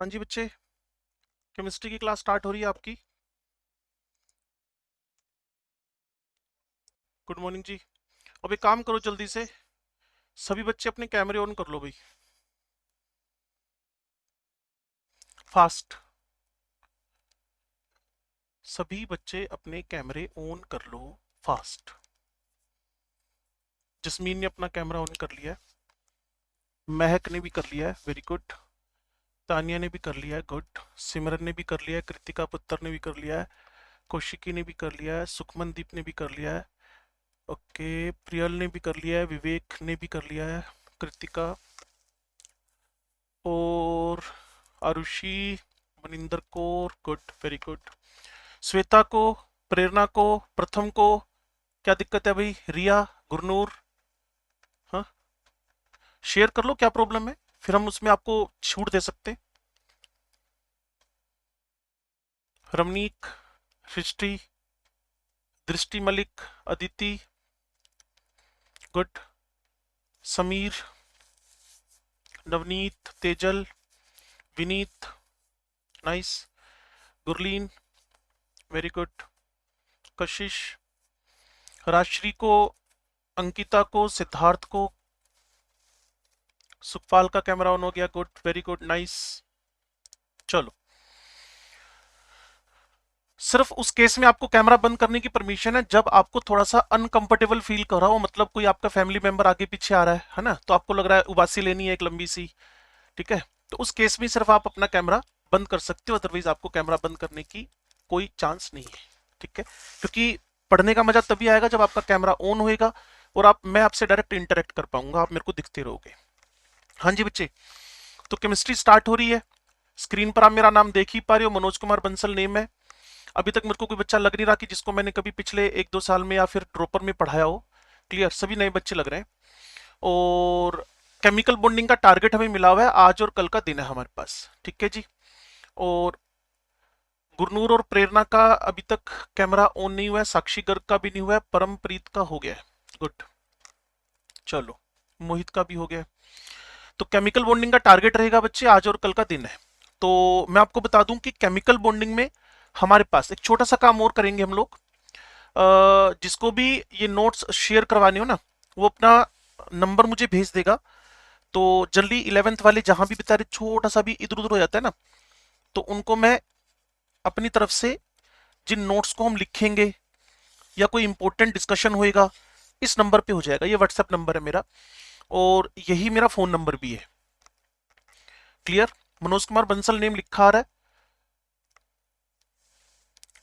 हाँ जी बच्चे, केमिस्ट्री की क्लास स्टार्ट हो रही है आपकी। गुड मॉर्निंग जी। अब एक काम करो, जल्दी से सभी बच्चे अपने कैमरे ऑन कर लो भाई, फास्ट। सभी बच्चे अपने कैमरे ऑन कर लो, फास्ट। जसमीन ने अपना कैमरा ऑन कर लिया है, महक ने भी कर लिया है, वेरी गुड। तानिया ने भी कर लिया है, गुड। सिमरन ने भी कर लिया है, कृतिका पुत्र ने भी कर लिया है, कौशिकी ने भी कर लिया है, सुखमनदीप ने भी कर लिया है, ओके। प्रियल ने भी कर लिया है, विवेक ने भी कर लिया है, कृतिका और Aarushi, Maninder Kaur, good, very good. Shweta को, प्रेरणा को, प्रथम को क्या दिक्कत है भाई? रिया, गुरनूर, हाँ शेयर कर लो, क्या प्रॉब्लम है? फिर हम उसमें आपको छूट दे सकते हैं। रमनीक, सृष्टि, दृष्टि Malik, Aditi, good. Sameer, Navneet, Tejal, Vineet, nice. Gurleen, very good. कशिश, राजश्री को, अंकिता को, सिद्धार्थ को, सुखपाल का कैमरा ऑन हो गया, गुड, वेरी गुड, नाइस। चलो, सिर्फ उस केस में आपको कैमरा बंद करने की परमिशन है जब आपको थोड़ा सा अनकंफर्टेबल फील कर रहा हो, मतलब कोई आपका फैमिली मेंबर आगे पीछे आ रहा है ना, तो आपको लग रहा है उबासी लेनी है एक लंबी सी, ठीक है, तो उस केस में सिर्फ आप अपना कैमरा बंद कर सकते हो, अदरवाइज आपको कैमरा बंद करने की कोई चांस नहीं है, ठीक है। क्योंकि पढ़ने का मजा तभी आएगा जब आपका कैमरा ऑन होएगा और मैं आपसे डायरेक्ट इंटरेक्ट कर पाऊंगा, आप मेरे को दिखते रहोगे। हाँ जी बच्चे, तो केमिस्ट्री स्टार्ट हो रही है। स्क्रीन पर आप मेरा नाम देख ही पा रहे हो, मनोज कुमार बंसल नेम है। अभी तक मेरे को कोई बच्चा लग नहीं रहा कि जिसको मैंने कभी पिछले 1-2 साल में या फिर ड्रॉपर में पढ़ाया हो। क्लियर, सभी नए बच्चे लग रहे हैं। और केमिकल बॉन्डिंग का टारगेट हमें मिला हुआ है, आज और कल का दिन है हमारे पास, ठीक है जी। और गुरनूर और प्रेरणा का अभी तक कैमरा ऑन नहीं हुआ है, साक्षी गर्ग का भी नहीं हुआ है, परमप्रीत का हो गया है, गुड। चलो, मोहित का भी हो गया है। तो केमिकल बॉन्डिंग का टारगेट रहेगा बच्चे, आज और कल का दिन है। तो मैं आपको बता दूं कि केमिकल बॉन्डिंग में हमारे पास एक छोटा सा काम और करेंगे हम लोग। जिसको भी ये नोट्स शेयर करवाने हो ना, वो अपना नंबर मुझे भेज देगा। तो जल्दी 11th वाले जहां भी बेचारे छोटा सा भी इधर उधर हो जाता है ना, तो उनको मैं अपनी तरफ से जिन नोट्स को हम लिखेंगे या कोई इंपॉर्टेंट डिस्कशन होएगा, इस नंबर पे हो जाएगा। ये व्हाट्सएप नंबर है मेरा और यही मेरा फोन नंबर भी है। क्लियर? मनोज कुमार बंसल नेम लिखा आ रहा है,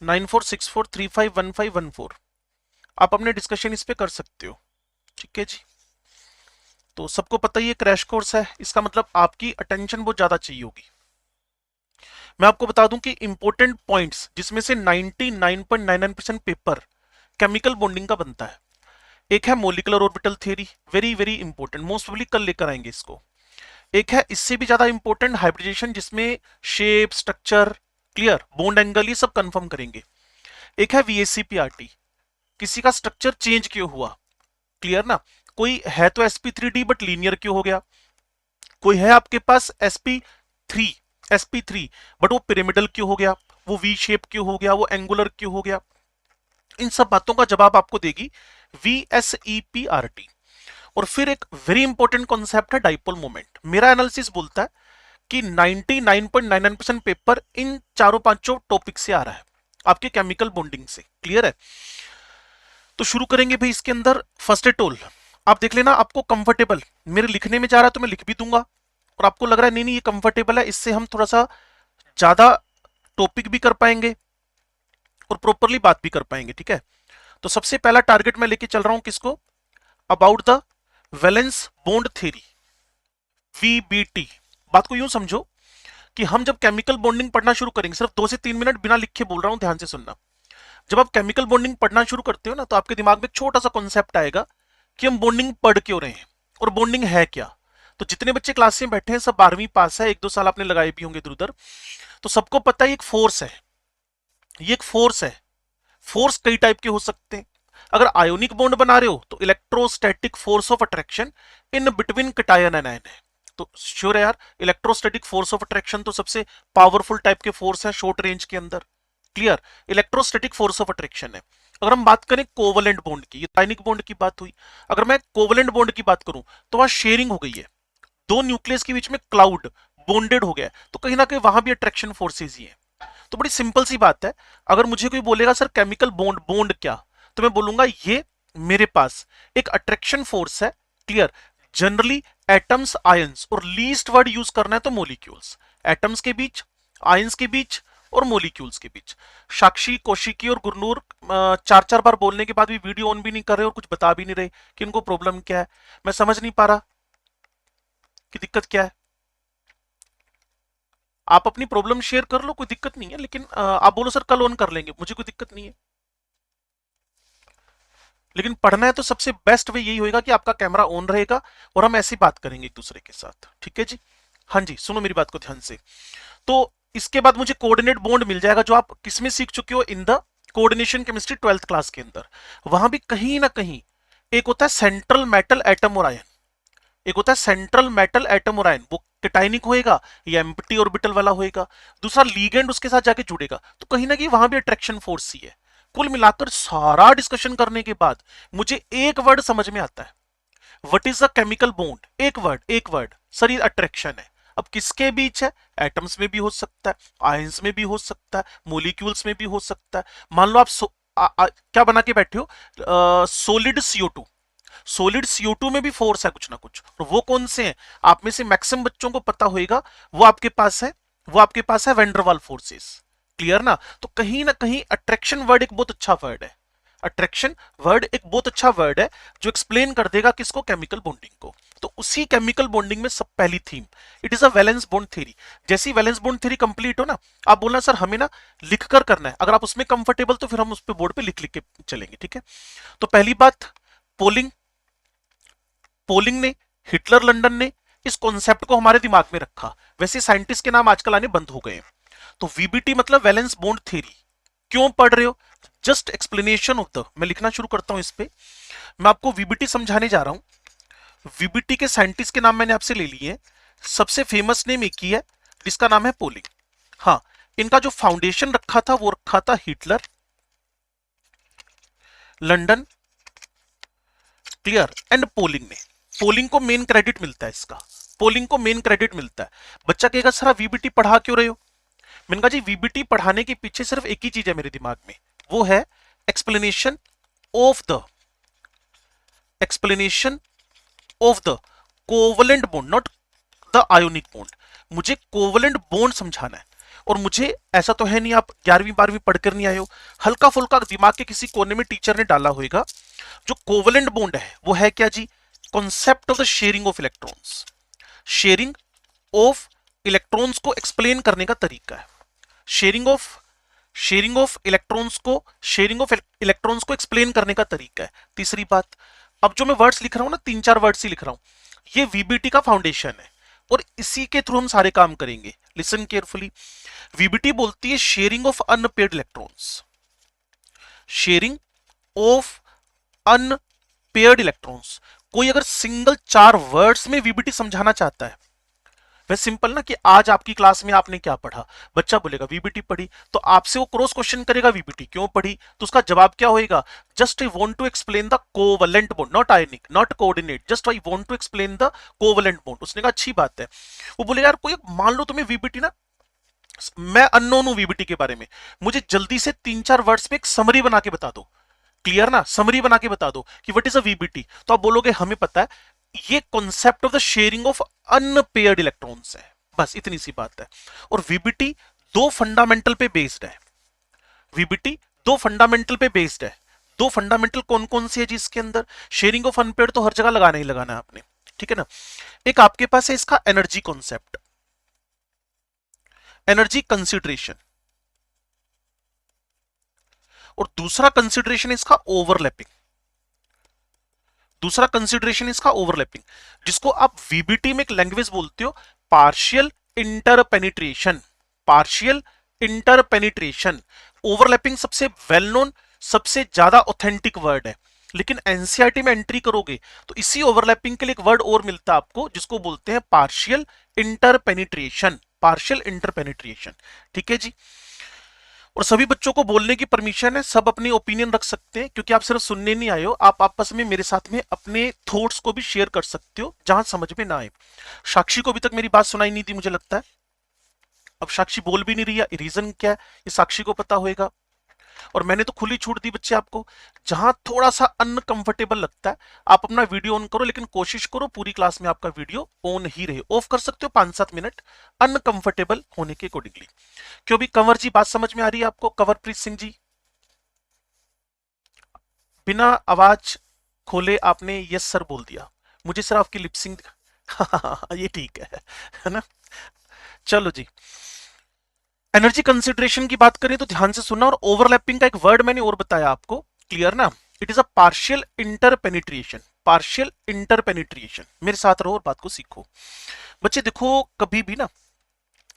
9464351514। आप अपने डिस्कशन इस पे कर सकते हो, ठीक है जी। तो सबको पता ही है क्रैश कोर्स है, इसका मतलब आपकी अटेंशन बहुत ज्यादा चाहिए होगी। मैं आपको बता दूं कि इंपॉर्टेंट पॉइंट्स जिसमें से 99.99% पेपर केमिकल बॉन्डिंग का बनता है। एक है molecular orbital theory, very very important, most probably कल लेकर आएंगे इसको। एक है इससे भी ज्यादा इंपॉर्टेंट हाइब्रिडेशन, जिसमें shape, structure, clear, bond angle, ये सब कंफर्म करेंगे। एक है वीएससीपीआरटी, किसी का स्ट्रक्चर चेंज क्यों हुआ, क्लियर ना। कोई है तो sp3d बट लीनियर क्यों हो गया, कोई है आपके पास sp3 बट वो पिरामिडल क्यों हो गया, वो वी शेप क्यों हो गया, वो एंगुलर क्यों हो गया। इन सब बातों का जवाब आपको देगी वीएसईपीआरटी। और फिर एक वेरी इंपॉर्टेंट कॉन्सेप्ट है डाइपोल मोमेंट। मेरा एनालिसिस बोलता है कि 99.99% पेपर इन चारों पांचों टॉपिक से आ रहा है, आपके केमिकल बॉन्डिंग से। क्लियर है? तो शुरू करेंगे भाई। इसके अंदर फर्स्ट एट ऑल आप देख लेना, आपको कंफर्टेबल मेरे लिखने में जा रहा है तो मैं लिख भी दूंगा, और आपको लग रहा है नहीं नहीं ये कंफर्टेबल है, इससे हम थोड़ा सा ज्यादा टॉपिक भी कर पाएंगे और प्रॉपरली बात भी कर पाएंगे, ठीक है। तो सबसे पहला टारगेट मैं लेके चल रहा हूं किसको, about the valence bond theory, VBT. बात को यूं समझो कि हम जब केमिकल बॉन्डिंग पढ़ना शुरू करेंगे, सिर्फ 2 से 3 मिनट बिना लिखे बोल रहा हूं, ध्यान से सुनना। जब आप केमिकल बॉन्डिंग पढ़ना शुरू करते हो ना, तो आपके दिमाग में एक छोटा सा कॉन्सेप्ट आएगा कि हम बॉन्डिंग पढ़ क्यों रहे हैं और बॉन्डिंग है क्या। तो जितने बच्चे क्लास में बैठे हैं सब 12वीं पास है, 1-2 साल आपने लगाए भी होंगे इधर उधर, तो सबको पता है एक फोर्स है, ये एक फोर्स है। फोर्स कई टाइप के हो सकते हैं। अगर आयोनिक बॉन्ड बना रहे हो तो electrostatic force of attraction in between cation and ion है। तो श्योर है यार, इलेक्ट्रोस्टैटिक फोर्स ऑफ अट्रैक्शन तो सबसे पावरफुल टाइप के फोर्स है शॉर्ट रेंज के अंदर। Clear, electrostatic force of attraction है। अगर हम बात करें कोवलेंट बॉन्ड की, ये आयनिक बॉन्ड की बात हुई, अगर मैं कोवलेंट बॉन्ड की बात करूं तो वहां शेयरिंग हो गई है, दो न्यूक्लियस के बीच में क्लाउड बॉन्डेड हो गया है, तो कहीं ना कहीं वहां भी अट्रैक्शन फोर्सेज ही है। तो बड़ी सिंपल सी बात है, अगर मुझे कोई बोलेगा सर केमिकल बॉन्ड बॉन्ड क्या, तो मैं बोलूंगा ये मेरे पास एक अट्रैक्शन फोर्स है। क्लियर, जनरली एटम्स आयंस, और लीस्ट वर्ड यूज करना है तो मोलिक्यूल्स, एटम्स के बीच, आयंस के बीच और मोलिक्यूल्स के बीच। साक्षी, कौशिकी और गुरनूर चार चार बार बोलने के बाद भी वीडियो ऑन भी नहीं कर रहे और कुछ बता भी नहीं रहे कि इनको प्रॉब्लम क्या है। मैं समझ नहीं पा रहा कि दिक्कत क्या है। आप अपनी प्रॉब्लम शेयर कर लो, कोई दिक्कत नहीं है, लेकिन आप बोलो सर कल ऑन कर लेंगे, मुझे कोई दिक्कत नहीं है। लेकिन पढ़ना है तो सबसे बेस्ट वे यही होगा कि आपका कैमरा ऑन रहेगा और हम ऐसी बात करेंगे एक दूसरे के साथ। ठीक है जी, हाँ जी, सुनो मेरी बात को ध्यान से। तो इसके बाद मुझे कोऑर्डिनेट बॉन्ड मिल जाएगा, जो आप किसमें सीख चुके हो, in the coordination chemistry 12th class के अंदर। वहां भी कहीं ना कहीं एक होता है सेंट्रल मेटल एटम और आयन, एक होता है सेंट्रल मेटल एटम और आयन, वो कैटायनिक होएगा या एम्प्टी ऑर्बिटल वाला होएगा, दूसरा लीगेंड उसके साथ जाके जुड़ेगा, तो कहीं ना कहीं वहां भी अट्रैक्शन फोर्स ही है। कुल मिलाकर सारा डिस्कशन करने के बाद मुझे एक वर्ड समझ में आता है, what is the chemical bond. एक वर्ड सर, ये अट्रैक्शन है। अब किसके बीच है, एटम्स में भी हो सकता है, आयंस में भी हो सकता है, मोलिक्यूल्स में भी हो सकता है। मान लो आप क्या बना के बैठे हो, सोलिड CO2, सोलिड CO2 में भी फोर्स है कुछ ना कुछ, और वो कौन से हैं, आप में से मैक्सिमम बच्चों को पता होएगा, वो आपके पास है, वो आपके पास है वेंडरवाल फोर्सेस। क्लियर ना, तो कहीं ना कहीं अट्रैक्शन वर्ड एक बहुत अच्छा वर्ड है, अट्रैक्शन वर्ड एक बहुत अच्छा वर्ड है जो एक्सप्लेन कर देगा किसको, केमिकल बॉन्डिंग को। तो उसी केमिकल बॉन्डिंग में सब पहली theme, it is a valence bond theory. जैसी वैलेंस बॉन्ड थ्योरी कंप्लीट हो ना, आप बोलना सर हमें ना लिख कर करना है, अगर आप उसमें कंफर्टेबल तो फिर हम उस पे बोर्ड पे लिख लिख के चलेंगे। ठीक है, तो पहली बात, पोलिंग, पोलिंग ने, हिटलर लंदन ने इस कॉन्सेप्ट को हमारे दिमाग में रखा। वैसे साइंटिस्ट के नाम आजकल आने बंद हो गए हैं। तो वीबीटी मतलब वैलेंस बॉन्ड थ्योरी, क्यों पढ़ रहे हो, जस्ट एक्सप्लेनेशन ऑफ द, मैं लिखना शुरू करता हूं इस पे। मैं आपको वीबीटी समझाने जा रहा हूं। वीबीटी के साइंटिस्ट के नाम मैंने आपसे ले लिए हैं। सबसे फेमस नेम एक ही है जिसका नाम है पोलिंग। हाँ, इनका जो फाउंडेशन रखा था वो रखा था Hitler, London, clear, and polling ने। पोलिंग को मेन क्रेडिट मिलता है इसका, पोलिंग को मेन क्रेडिट मिलता है। बच्चा कहेगा सर वीबीटी पढ़ा क्यों रहे हो, मैंने कहा जी वीबीटी पढ़ाने के पीछे सिर्फ एक ही चीज है मेरे दिमाग में, वो है explanation of the, explanation of the covalent bond, not the ionic bond. मुझे कोवलेंट बॉन्ड समझाना है। और मुझे ऐसा तो है नहीं आप 11वीं 12वीं पढ़कर नहीं आए हो, हल्का फुल्का दिमाग के किसी कोने में टीचर ने डाला होगा। जो कोवलेंट बॉन्ड है वो है क्या जी, concept of the sharing of electrons, sharing of electrons को एक्सप्लेन करने का तरीका है। शेयरिंग ऑफ इलेक्ट्रॉन्स को, शेयरिंग ऑफ इलेक्ट्रॉन्स को एक्सप्लेन करने का तरीका है। तीसरी बात, अब जो मैं वर्ड्स लिख रहा हूं ना, 3-4 वर्ड्स ही लिख रहा हूं, ये वीबीटी का फाउंडेशन है और इसी के थ्रू हम सारे काम करेंगे। लिसन केयरफुली, वीबीटी बोलती है sharing of unpaired electrons, sharing of unpaired electrons. कोई अगर सिंगल 4 वर्ड्स में वीबीटी समझाना चाहता है, वैसे सिंपल ना कि आज आपकी क्लास में आपने क्या पढ़ा, बच्चा बोलेगा वीबीटी पढ़ी, तो आपसे वो क्रॉस क्वेश्चन करेगा वीबीटी क्यों पढ़ी, तो उसका जवाब क्या होएगा, just I want to explain the covalent bond, not ionic, not coordinate, just I want to explain the covalent bond. उसने कहा अच्छी बात है। वो बोलेगा यार कोई मान लो तुम्हें वीबीटी ना, मैं अननोन हूं वीबीटी के बारे में, मुझे जल्दी से 3-4 वर्ड्स में एक समरी बना के बता दो। क्लियर ना, समरी बना के बता दो कि व्हाट इज अ वीबीटी, तो आप बोलोगे हमें पता है ये concept of the sharing of unpaired electrons है, बस इतनी सी बात है। और वीबीटी 2 फंडामेंटल पे बेस्ड है, वीबीटी 2 फंडामेंटल पे बेस्ड है। 2 फंडामेंटल कौन कौन से है जी इसके अंदर, शेयरिंग ऑफ अनपेयर्ड तो हर जगह लगाना ही लगाना है आपने, ठीक है ना। एक आपके पास है इसका एनर्जी कॉन्सेप्ट, एनर्जी कंसिडरेशन, और दूसरा कंसिडरेशन इसका ओवरलैपिंग, दूसरा कंसिडरेशन इसका ओवरलैपिंग, जिसको आप वीबीटी में एक लैंग्वेज बोलते हो पार्शियल इंटरपेनिट्रेशन, पार्शियल इंटरपेनिट्रेशन। ओवरलैपिंग सबसे वेल नोन, सबसे ज्यादा ऑथेंटिक वर्ड है। लेकिन एनसीईआरटी में एंट्री करोगे तो इसी ओवरलैपिंग के लिए एक वर्ड और मिलता है आपको, जिसको बोलते हैं पार्शियल इंटरपेनिट्रिएशन। पार्शियल इंटरपेनिट्रिएशन, ठीक है जी। और सभी बच्चों को बोलने की परमिशन है, सब अपनी ओपिनियन रख सकते हैं, क्योंकि आप सिर्फ सुनने नहीं आए हो, आप आपस में मेरे साथ में अपने थॉट्स को भी शेयर कर सकते हो जहां समझ में ना आए। साक्षी को अभी तक मेरी बात सुनाई नहीं थी मुझे लगता है, अब साक्षी बोल भी नहीं रही है, रीजन क्या है ये साक्षी को पता होएगा। और मैंने तो खुली छूट दी बच्चे आपको, जहां थोड़ा सा अनकंफर्टेबल लगता है आप अपना वीडियो ऑन करो, लेकिन कोशिश करो पूरी क्लास में आपका वीडियो ऑन ही रहे। ऑफ कर सकते हो 5-7 मिनट अनकंफर्टेबल होने के अकॉर्डिंगली। क्यों भी कंवर जी बात समझ में आ रही है आपको? कंवरप्रीत सिंह जी, बिना आवाज खोले आपने यस सर बोल दिया, मुझे सर आपकी लिपसिंग ये ठीक है ना। चलो जी, एनर्जी कंसिडरेशन की बात करें तो ध्यान से सुनना, और ओवरलैपिंग का एक वर्ड मैंने और बताया आपको, क्लियर ना। It is a partial interpenetration. Partial interpenetration, मेरे साथ रहो और बात को सीखो बच्चे। देखो कभी भी ना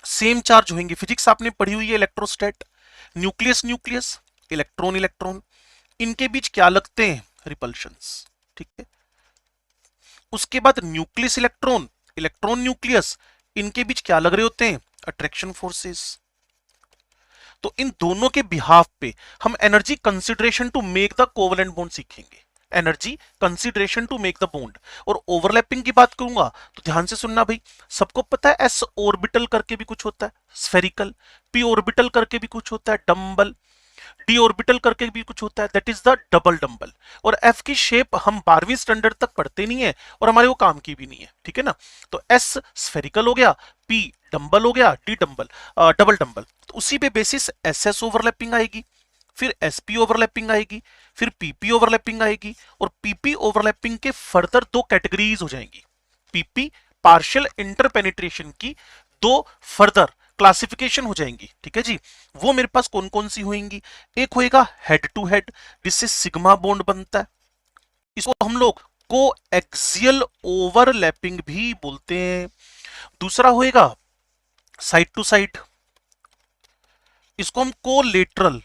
सेम चार्ज होंगे, फिजिक्स आपने पढ़ी हुई है, इलेक्ट्रोस्टैट, न्यूक्लियस न्यूक्लियस, इलेक्ट्रॉन इलेक्ट्रॉन, इनके बीच क्या लगते हैं? रिपल्शंस, ठीक है। उसके बाद न्यूक्लियस इलेक्ट्रॉन, इलेक्ट्रॉन न्यूक्लियस, इनके बीच क्या लग रहे होते हैं? Attraction forces. तो इन दोनों के बिहाफ पे हम energy consideration to make the covalent bond सीखेंगे। Energy consideration to make the bond. और ओवरलैपिंग की बात करूंगा तो ध्यान से सुनना भाई, सबको पता है एस ऑर्बिटल करके भी कुछ होता है स्फेरिकल, पी ऑर्बिटल करके भी कुछ होता है डम्बल, डी ऑर्बिटल करके भी कुछ होता है that is the double dumbbell. और एफ की शेप हम 12वीं स्टैंडर्ड तक पढ़ते नहीं है और हमारे वो काम की भी नहीं है, ठीक है ना। तो एस स्फेरिकल हो गया, पी डंबल हो गया, डी डंबल डबल डंबल। तो उसी पे बेसिस एस एस ओवरलैपिंग आएगी, फिर एसपी ओवरलैपिंग आएगी, फिर पीपी ओवरलैपिंग आएगी, और पीपी ओवरलैपिंग के फर्दर दो कैटेगरीज हो जाएंगी। पीपी पार्शियल इंटरपेनिट्रेशन की दो फर्दर क्लासिफिकेशन हो जाएंगी, ठीक है जी। वो मेरे पास कौन कौन सी होंगी? एक होएगा हेड टू हेड, जिससे सिग्मा बॉन्ड बनता है, इसको हम लोग को एक्सियल ओवरलैपिंग भी बोलते हैं। दूसरा होएगा साइड टू साइड, इसको हम कोलेटरल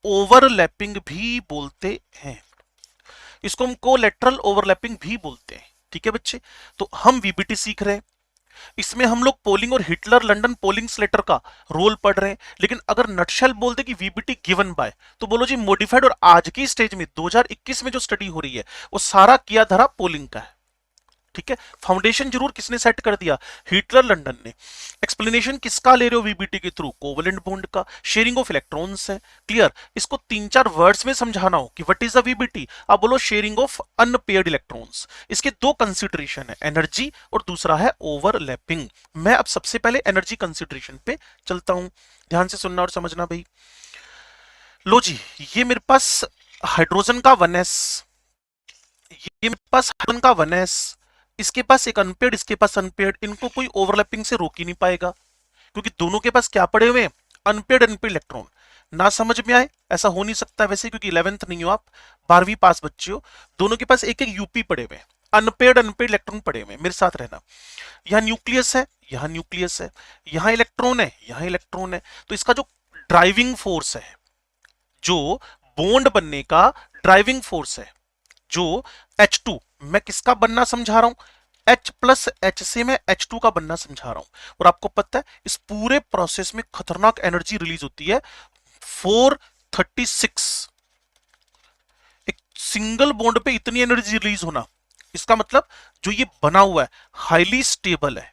ओवरलैपिंग भी बोलते हैं, इसको हम कोलेटरल ओवरलैपिंग भी बोलते हैं, ठीक है बच्चे। तो हम वीबीटी सीख रहे हैं, इसमें हम लोग पोलिंग और हिटलर लंदन पोलिंग स्लेटर का रोल पढ़ रहे हैं। लेकिन अगर नटशेल बोल दे कि वीबीटी गिवन बाय, तो बोलो जी मॉडिफाइड। और आज की स्टेज में 2021 में जो स्टडी हो रही है वो सारा किया धरा पोलिंग का है, ठीक है। फाउंडेशन जरूर किसने सेट कर दिया? हिटलर लंदन ने। एक्सप्लेनेशन किसका ले रहे हो वीबीटी के थ्रू? कोवेलेंट बॉन्ड का, शेयरिंग ऑफ इलेक्ट्रॉन्स है, क्लियर। इसको 3-4 वर्ड्स में समझाना हो कि व्हाट इज द वीबीटी, आप बोलो शेयरिंग ऑफ अनपेयर्ड इलेक्ट्रॉन्स। इसके दो कंसिडरेशन है, एनर्जी और दूसरा है ओवरलैपिंग। मैं अब सबसे पहले एनर्जी कंसिडरेशन पे चलता हूं, ध्यान से सुनना और समझना भाई। लो जी, ये मेरे पास हाइड्रोजन का 1s, ये मेरे पास हाइड्रोजन का 1s, इसके पास एक अनपेयर्ड, इसके पास अनपेयर्ड, इनको कोई ओवरलैपिंग से रोक ही नहीं पाएगा, क्योंकि दोनों के पास क्या पड़े हुए हैं? Unpaired unpaired electron. ना समझ में आए ऐसा हो नहीं सकता वैसे, क्योंकि 11th नहीं हो आप, 12वीं पास बच्चे हो। दोनों के पास एक एक यूपी पड़े हुए हैं, अनपेयर्ड अनपेयर्ड इलेक्ट्रॉन पड़े हुए हैं, मेरे साथ रहना। यहाँ न्यूक्लियस है, यहाँ न्यूक्लियस है, यहाँ इलेक्ट्रॉन है, यहाँ इलेक्ट्रॉन है। तो इसका जो ड्राइविंग फोर्स है, जो बॉन्ड बनने का ड्राइविंग फोर्स है, जो H2, मैं किसका बनना समझा रहा हूं? H प्लस H से मैं H2 का बनना समझा रहा हूं। और आपको पता है इस पूरे प्रोसेस में खतरनाक एनर्जी रिलीज होती है, 436। एक सिंगल बॉन्ड पे इतनी एनर्जी रिलीज होना, इसका मतलब जो ये बना हुआ है हाईली स्टेबल है।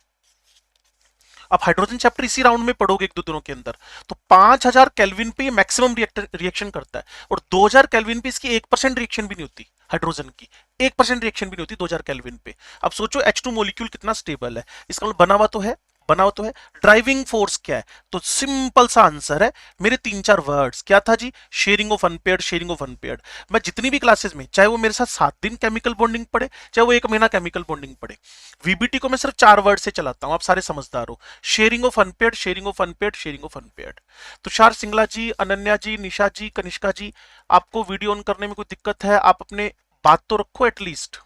आप हाइड्रोजन चैप्टर इसी राउंड में पढ़ोगे 1-2 दिनों के अंदर। तो 5000 केल्विन पे ये मैक्सिमम रिएक्शन करता है, और 2000 केल्विन पे इसकी 1% रिएक्शन भी नहीं होती, हाइड्रोजन की 1% रिएक्शन भी नहीं होती 2000 केल्विन पे। अब सोचो H2 मॉलिक्यूल कितना स्टेबल है, इसका मतलब बना हुआ तो है, बना हुआ तो है। ड्राइविंग फोर्स क्या है? तो सिंपल सा आंसर है मेरे 3-4 वर्ड्स, क्या था जी? Sharing of unpaired, sharing of unpaired. मैं जितनी भी क्लासेस में, चाहे वो मेरे साथ 7 दिन केमिकल बॉन्डिंग पढ़े, चाहे वो 1 महीना केमिकल बॉन्डिंग पढ़े, वीबीटी को मैं सिर्फ 4 वर्ड से चलाता हूं, आप सारे समझदार हो। Sharing of unpaired, sharing of unpaired, sharing of unpaired. Tushar Singla ji, Ananya ji, Nisha ji, Kanishka ji, आपको वीडियो ऑन करने में कोई दिक्कत है? आप अपने बात तो रखो एटलीस्ट,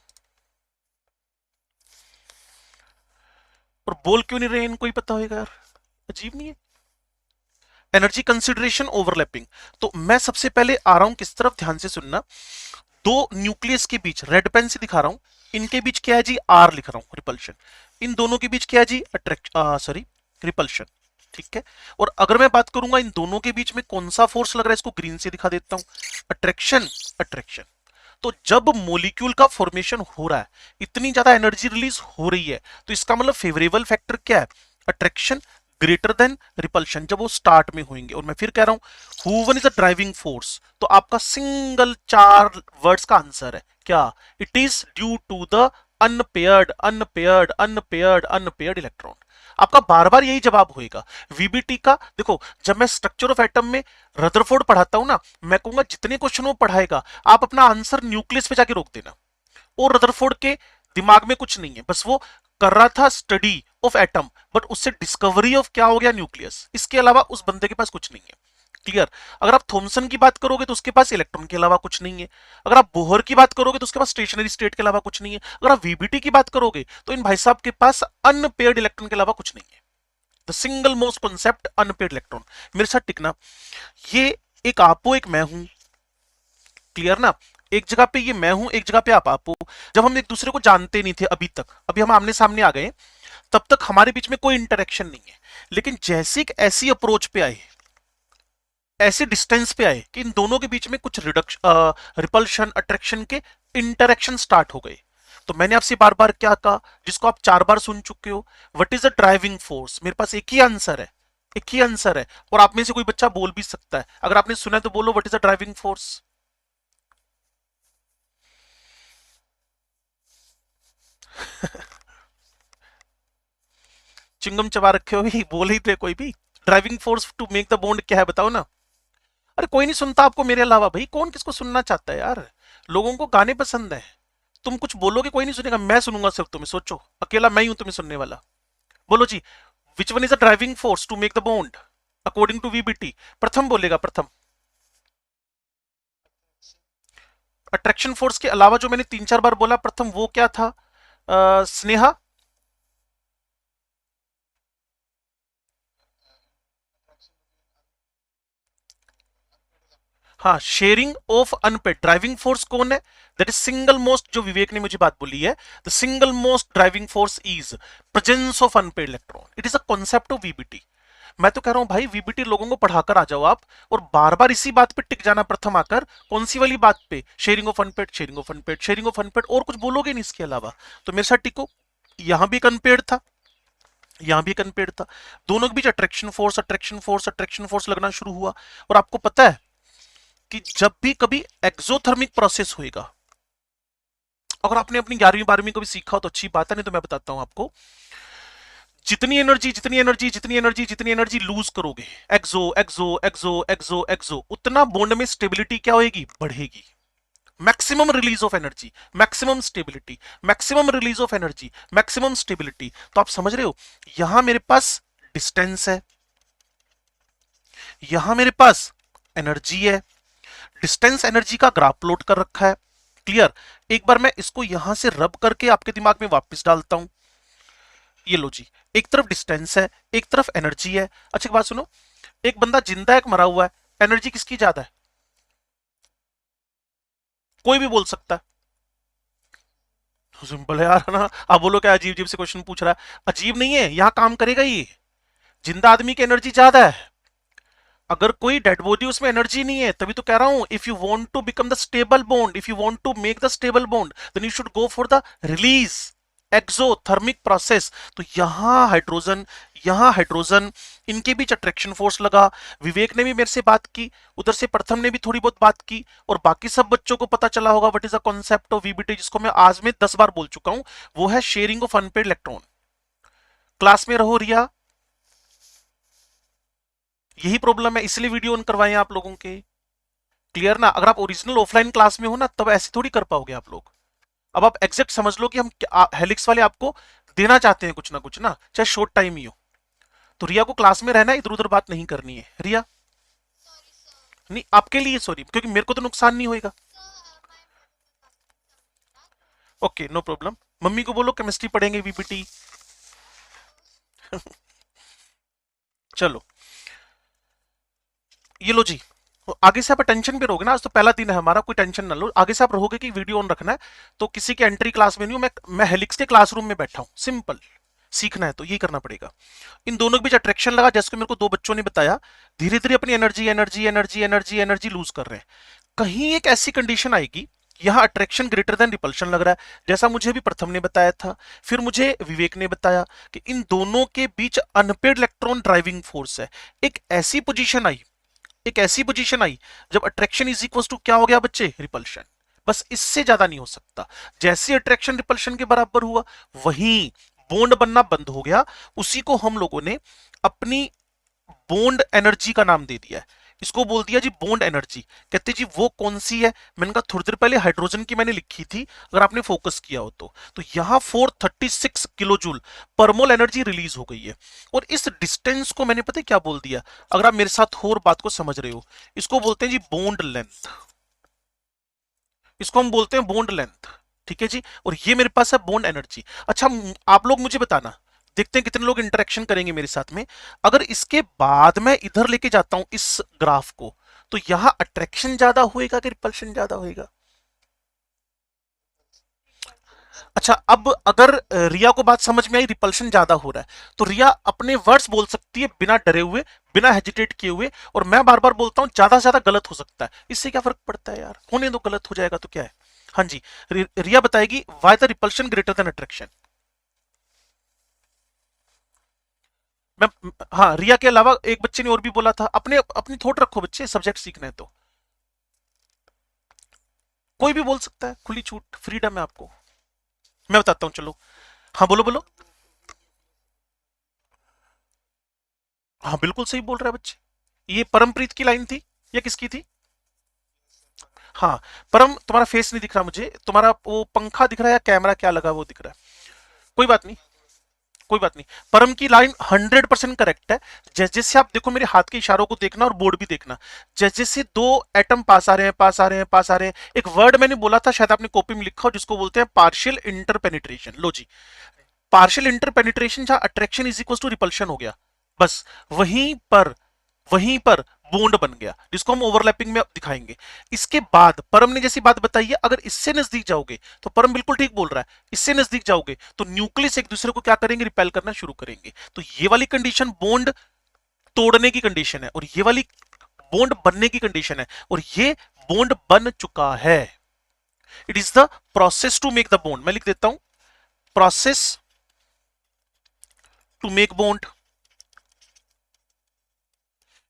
और बोल क्यों नहीं रहे इनको ही पता होगा यार, अजीब नहीं है। एनर्जी कंसिडरेशन ओवरलैपिंग, तो मैं सबसे पहले आ रहा हूं किस तरफ, ध्यान से सुनना। दो न्यूक्लियस के बीच, रेड पेन से दिखा रहा हूं, इनके बीच क्या है जी, आर लिख रहा हूं, रिपल्शन। इन दोनों के बीच क्या है जी, सॉरी, रिपल्शन। ठीक है। और अगर मैं बात करूंगा इन दोनों के बीच में कौन सा फोर्स लग रहा है, इसको ग्रीन से दिखा देता हूं, अट्रैक्शन, अट्रैक्शन। तो जब मोलिक्यूल का फॉर्मेशन हो रहा है, इतनी ज्यादा एनर्जी रिलीज हो रही है, तो इसका मतलब फेवरेबल फैक्टर क्या है, अट्रैक्शन ग्रेटर देन रिपल्शन, जब वो स्टार्ट में होंगे। और मैं फिर कह रहा हूं who one is the driving force, तो आपका सिंगल 4 वर्ड्स का आंसर है क्या, it is due to the unpaired unpaired unpaired unpaired electron. आपका बार बार यही जवाब होएगा। वीबीटी का देखो, जब मैं स्ट्रक्चर ऑफ एटम में रदरफोर्ड पढ़ाता हूं ना, मैं कहूंगा जितने क्वेश्चन वो पढ़ाएगा आप अपना आंसर न्यूक्लियस पे जाके रोक देना। और रदरफोर्ड के दिमाग में कुछ नहीं है, बस वो कर रहा था स्टडी ऑफ एटम, बट उससे डिस्कवरी ऑफ क्या हो गया, न्यूक्लियस। इसके अलावा उस बंदे के पास कुछ नहीं है। क्लियर। अगर आप थॉमसन की बात करोगे तो उसके पास इलेक्ट्रॉन के अलावा कुछ नहीं है। अगर आप बोहर की बात करोगे तो उसके पास स्टेशनरी स्टेट के अलावा कुछ नहीं है। अगर आप वीबीटी की बात करोगे तो इन भाई साहब के पास अनपेयर्ड इलेक्ट्रॉन के अलावा कुछ नहीं है। The single most concept unpaired electron. मेरे साथ टिकना, ये एक आप हो, एक मैं हूं। क्लियर ना। एक जगह पे ये मैं हूं, एक जगह पे आप हो। जब हम एक दूसरे को जानते नहीं थे अभी तक, अभी हम आमने सामने आ गए, तब तक हमारे बीच में कोई इंटरेक्शन नहीं है। लेकिन जैसे एक ऐसी अप्रोच पे आए, ऐसे डिस्टेंस पे आए कि इन दोनों के बीच में कुछ रिपल्शन अट्रैक्शन के इंटरेक्शन स्टार्ट हो गए, तो मैंने आपसे बार बार क्या कहा, जिसको आप 4 बार सुन चुके हो, what is the driving force. मेरे पास एक ही आंसर है, एक ही आंसर है। और आप में से कोई बच्चा बोल भी सकता है, अगर आपने सुना है तो बोलो what is the driving force. Chewing gum चबा रखे हो ही, बोल ही थे कोई भी। Driving force to make the bond क्या है बताओ ना। अरे कोई नहीं सुनता आपको मेरे अलावा, भाई कौन किसको सुनना चाहता है यार। लोगों को गाने पसंद है। तुम कुछ बोलोगे कोई नहीं सुनेगा, मैं सुनूंगा सिर्फ तुम्हें। सोचो, अकेला मैं ही हूं तुम्हें सुनने वाला। बोलो जी, which one is the driving force to make the bond according to VBT. Pratham बोलेगा, प्रथम। अट्रैक्शन फोर्स के अलावा जो मैंने 3-4 बार बोला प्रथम, वो क्या था, स्नेहा। हाँ, sharing of unpaired. Driving force कौन है, दैट इज सिंगल मोस्ट, जो विवेक ने मुझे बात बोली है, the single most driving force is presence of unpaired electron. It is a concept of VBT. मैं तो कह रहा हूं भाई, वीबीटी लोगों को पढ़ाकर आ जाओ आप, और बार बार इसी बात पे टिक जाना प्रथम आकर। कौन सी वाली बात पे, sharing of unpaired, sharing of unpaired, sharing of unpaired, और कुछ बोलोगे नहीं इसके अलावा। तो मेरे साथ टिको। यहां भी एक अनपेड था, यहां भी एक अनपेड था। दोनों के बीच attraction force attraction force attraction force लगना शुरू हुआ। और आपको पता है कि जब भी कभी एक्सोथर्मिक प्रोसेस होएगा, अगर आपने अपनी 11वीं 12वीं को भी सीखा हो तो अच्छी बात है, नहीं तो मैं बताता हूं आपको। जितनी एनर्जी जितनी एनर्जी जितनी एनर्जी जितनी एनर्जी लूज करोगे, एक्सो एक्सो एक्सो एक्सो एक्सो, उतना बॉन्ड में स्टेबिलिटी क्या होगी, बढ़ेगी। Maximum release of energy, maximum stability, maximum release of energy, maximum stability. तो आप समझ रहे हो, यहां मेरे पास डिस्टेंस है, यहां मेरे पास एनर्जी है। डिस्टेंस एनर्जी का ग्राफ प्लॉट कर रखा है। क्लियर। एक बार मैं इसको यहां से रब करके आपके दिमाग में वापस डालता हूं। ये लो जी, एक तरफ डिस्टेंस है, एक तरफ एनर्जी है। अच्छा एक बात सुनो, एक बंदा जिंदा है, एक मरा हुआ है, एनर्जी किसकी ज्यादा है, कोई भी बोल सकता है। सिंपल है यार, है ना। आप बोलो क्या अजीब अजीब से क्वेश्चन पूछ रहा है, अजीब नहीं है, यहां काम करेगा ये। जिंदा आदमी की एनर्जी ज्यादा है, अगर कोई डेड बॉडी उसमें एनर्जी नहीं है, तभी तो कह रहा हूं, if you want to become the stable bond, if you want to make the stable bond, then you should go for the release exothermic process. तो यहां हाइड्रोजन, इनके बीच अट्रैक्शन फोर्स लगा। विवेक ने भी मेरे से बात की, उधर से प्रथम ने भी थोड़ी बहुत बात की, और बाकी सब बच्चों को पता चला होगा what is the concept of VBT, जिसको मैं आज में 10 बार बोल चुका हूं। वो है sharing of unpaired electron. Class में रहो रिया, यही प्रॉब्लम है, इसलिए वीडियो ऑन करवाए आप लोगों के। क्लियर ना। अगर आप ओरिजिनल ऑफलाइन क्लास में हो ना, तब ऐसे थोड़ी कर पाओगे आप लोग। अब आप एग्जैक्ट समझ लो कि हम हेलिक्स वाले आपको देना चाहते हैं कुछ ना कुछ ना, चाहे शॉर्ट टाइम ही हो। तो रिया को क्लास में रहना है, इधर उधर बात नहीं करनी है रिया। नहीं आपके लिए सॉरी, क्योंकि मेरे को तो नुकसान नहीं होएगा। Okay no problem. मम्मी को बोलो केमिस्ट्री पढ़ेंगे वीबीटी। चलो, ये लो जी, तो आगे से आप टेंशन भी रहोगे ना, आज तो पहला दिन है हमारा, कोई टेंशन ना लो, आगे से आप रहोगे कि वीडियो ऑन रखना है, तो किसी के एंट्री क्लास में नहीं हूं मैं हेलिक्स के क्लासरूम में बैठा हूं, सिंपल। सीखना है तो ये करना पड़ेगा। इन दोनों के बीच अट्रैक्शन लगा, जैसे मेरे को दो बच्चों ने बताया, धीरे धीरे अपनी energy energy energy energy energy lose कर रहे हैं। कहीं एक ऐसी कंडीशन आएगी, यहां अट्रैक्शन ग्रेटर देन रिपल्शन लग रहा है, जैसा मुझे भी प्रथम ने बताया था, फिर मुझे विवेक ने बताया कि इन दोनों के बीच अनपेड इलेक्ट्रॉन ड्राइविंग फोर्स है। एक ऐसी पोजीशन आई, एक ऐसी पोजीशन आई जब अट्रैक्शन इज इक्वल टू क्या हो गया बच्चे, रिपल्शन। बस इससे ज्यादा नहीं हो सकता। जैसे अट्रैक्शन रिपल्शन के बराबर हुआ, वहीं बॉन्ड बनना बंद हो गया। उसी को हम लोगों ने अपनी बॉन्ड एनर्जी का नाम दे दिया है, इसको बोल दिया जी बॉन्ड एनर्जी। कहते जी वो कौन सी है, मैंने कहा थोड़ी देर पहले हाइड्रोजन की मैंने लिखी थी, अगर आपने फोकस किया हो तो यहां 436 किलो जूल परमोल एनर्जी रिलीज हो गई है। और इस डिस्टेंस को मैंने पता है क्या बोल दिया, अगर आप मेरे साथ हो और बात को समझ रहे हो, इसको बोलते हैं जी बॉन्ड लेंथ, इसको हम बोलते हैं बॉन्ड लेंथ। ठीक है जी, और ये मेरे पास है बॉन्ड एनर्जी। अच्छा आप लोग मुझे बताना, देखते हैं कितने लोग इंटरेक्शन करेंगे मेरे साथ में। अगर इसके बाद मैं इधर लेके जाता हूं इस ग्राफ को, तो यहां अट्रैक्शन ज्यादा होएगा कि रिपल्शन ज्यादा होएगा? अच्छा, अब अगर रिया को बात समझ में आई, रिपल्शन ज्यादा हो रहा है, तो रिया अपने वर्ड्स बोल सकती है बिना डरे हुए, बिना हेजिटेट किए हुए, और मैं बार बार बोलता हूं ज्यादा से ज्यादा गलत हो सकता है, इससे क्या फर्क पड़ता है यार, होने दो, गलत हो जाएगा तो क्या है। हाँ जी, रिया बताएगी why the repulsion greater than attraction. मैं, हाँ, रिया के अलावा एक बच्चे ने और भी बोला था, अपने अपनी थॉट रखो बच्चे, सब्जेक्ट सीखना है तो कोई भी बोल सकता है, खुली छूट, फ्रीडम है आपको। मैं बताता हूँ, चलो। हाँ बोलो बोलो। हाँ बिल्कुल सही बोल रहा है बच्चे, ये परमप्रीत की लाइन थी या किसकी थी? हाँ, परम तुम्हारा फेस नहीं दिख रहा मुझे, तुम्हारा वो पंखा दिख रहा है या कैमरा क्या लगा वो दिख रहा है? कोई बात नहीं, कोई बात नहीं। परम की लाइन 100% करेक्ट है। जैसे जैसे आप देखो, मेरे हाथ के इशारों को देखना और बोर्ड भी देखना, जैसे जैसे दो एटम पास आ रहे हैं, पास आ रहे हैं, पास आ रहे हैं, एक वर्ड मैंने बोला था, शायद आपने कॉपी में लिखा हो, जिसको बोलते हैं पार्शियल इंटरपेनिट्रेशन। लो जी, पार्शियल इंटरपेनिट्रेशन जहां attraction is equal to repulsion हो गया, बस वहीं पर, वहीं पर बॉन्ड बन गया, जिसको हम ओवरलैपिंग में दिखाएंगे। इसके बाद परम ने जैसी बात बताई है, अगर इससे नजदीक जाओगे, तो परम बिल्कुल ठीक बोल रहा है, इससे नजदीक जाओगे तो न्यूक्लियस एक दूसरे को क्या करेंगे, रिपेल करना शुरू करेंगे। तो ये वाली कंडीशन बॉन्ड तोड़ने की कंडीशन है, और ये वाली बॉन्ड बनने की कंडीशन है, और ये बॉन्ड बन चुका है। It is the process to make the bond. मैं लिख देता हूं, प्रोसेस टू मेक बॉन्ड।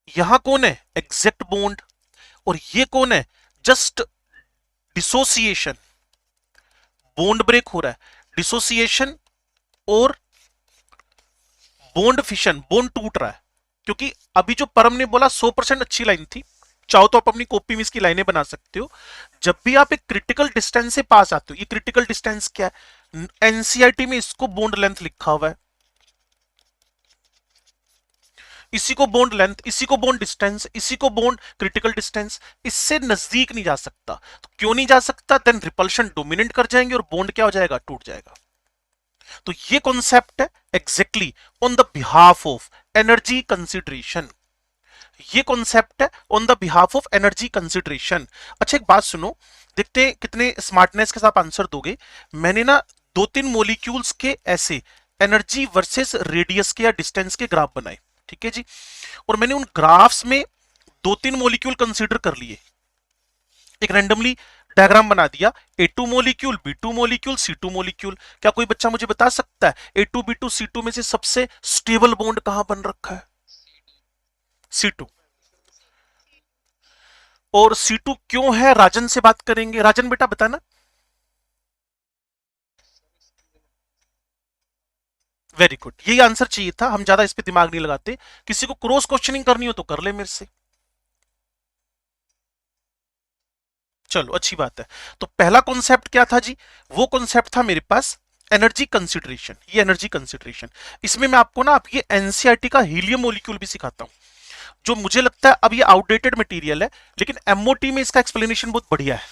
यहां कौन है, एग्जैक्ट बॉन्ड, और ये कौन है, जस्ट डिसोसिएशन। बॉन्ड ब्रेक हो रहा है, डिसोसिएशन और बॉन्ड फिशन, बॉन्ड टूट रहा है। क्योंकि अभी जो परम ने बोला 100% अच्छी लाइन थी, चाहो तो आप अपनी कॉपी में इसकी लाइनें बना सकते हो। जब भी आप एक क्रिटिकल डिस्टेंस से पास आते हो, ये क्रिटिकल डिस्टेंस क्या है, एनसीईआरटी में इसको बॉन्ड लेंथ लिखा हुआ है, इसी को बॉन्ड लेंथ, इसी को बॉन्ड डिस्टेंस, इसी को बॉन्ड क्रिटिकल डिस्टेंस। इससे नजदीक नहीं जा सकता। तो क्यों नहीं जा सकता, देन रिपल्शन डोमिनेट कर जाएंगे और बॉन्ड क्या हो जाएगा, टूट जाएगा। तो ये कॉन्सेप्ट है exactly on the behalf of energy consideration. ये कॉन्सेप्ट है on the behalf of energy consideration. अच्छा एक बात सुनो, देखते हैं कितने स्मार्टनेस के साथ आंसर दोगे। मैंने ना दो तीन मोलिक्यूल्स के ऐसे एनर्जी वर्सेस रेडियस के या डिस्टेंस के ग्राफ बनाए, ठीक है जी, और मैंने उन ग्राफ्स में दो तीन मोलिक्यूल कंसीडर कर लिए, एक रैंडमली डायग्राम बना दिया, A2 molecule, B2 molecule, C2 molecule. क्या कोई बच्चा मुझे बता सकता है A2 B2 C2 में से सबसे स्टेबल बॉन्ड कहां बन रखा है? C2। और C2 क्यों है, राजन से बात करेंगे। राजन बेटा बताना। वेरी गुड, यही आंसर चाहिए था, हम ज्यादा इस पे दिमाग नहीं लगाते। किसी को क्रॉस क्वेश्चनिंग करनी हो तो कर ले मेरे से। चलो अच्छी बात है। तो पहला कॉन्सेप्ट क्या था जी, वो कॉन्सेप्ट था मेरे पास एनर्जी कंसिडरेशन। ये एनर्जी कंसिडरेशन, इसमें मैं आपको ना आप ये एनसीईआरटी का हीलियम मॉलिक्यूल भी सिखाता हूं, जो मुझे लगता है अब ये आउटडेटेड मटेरियल है, लेकिन एमओटी में इसका एक्सप्लेनेशन बहुत बढ़िया है,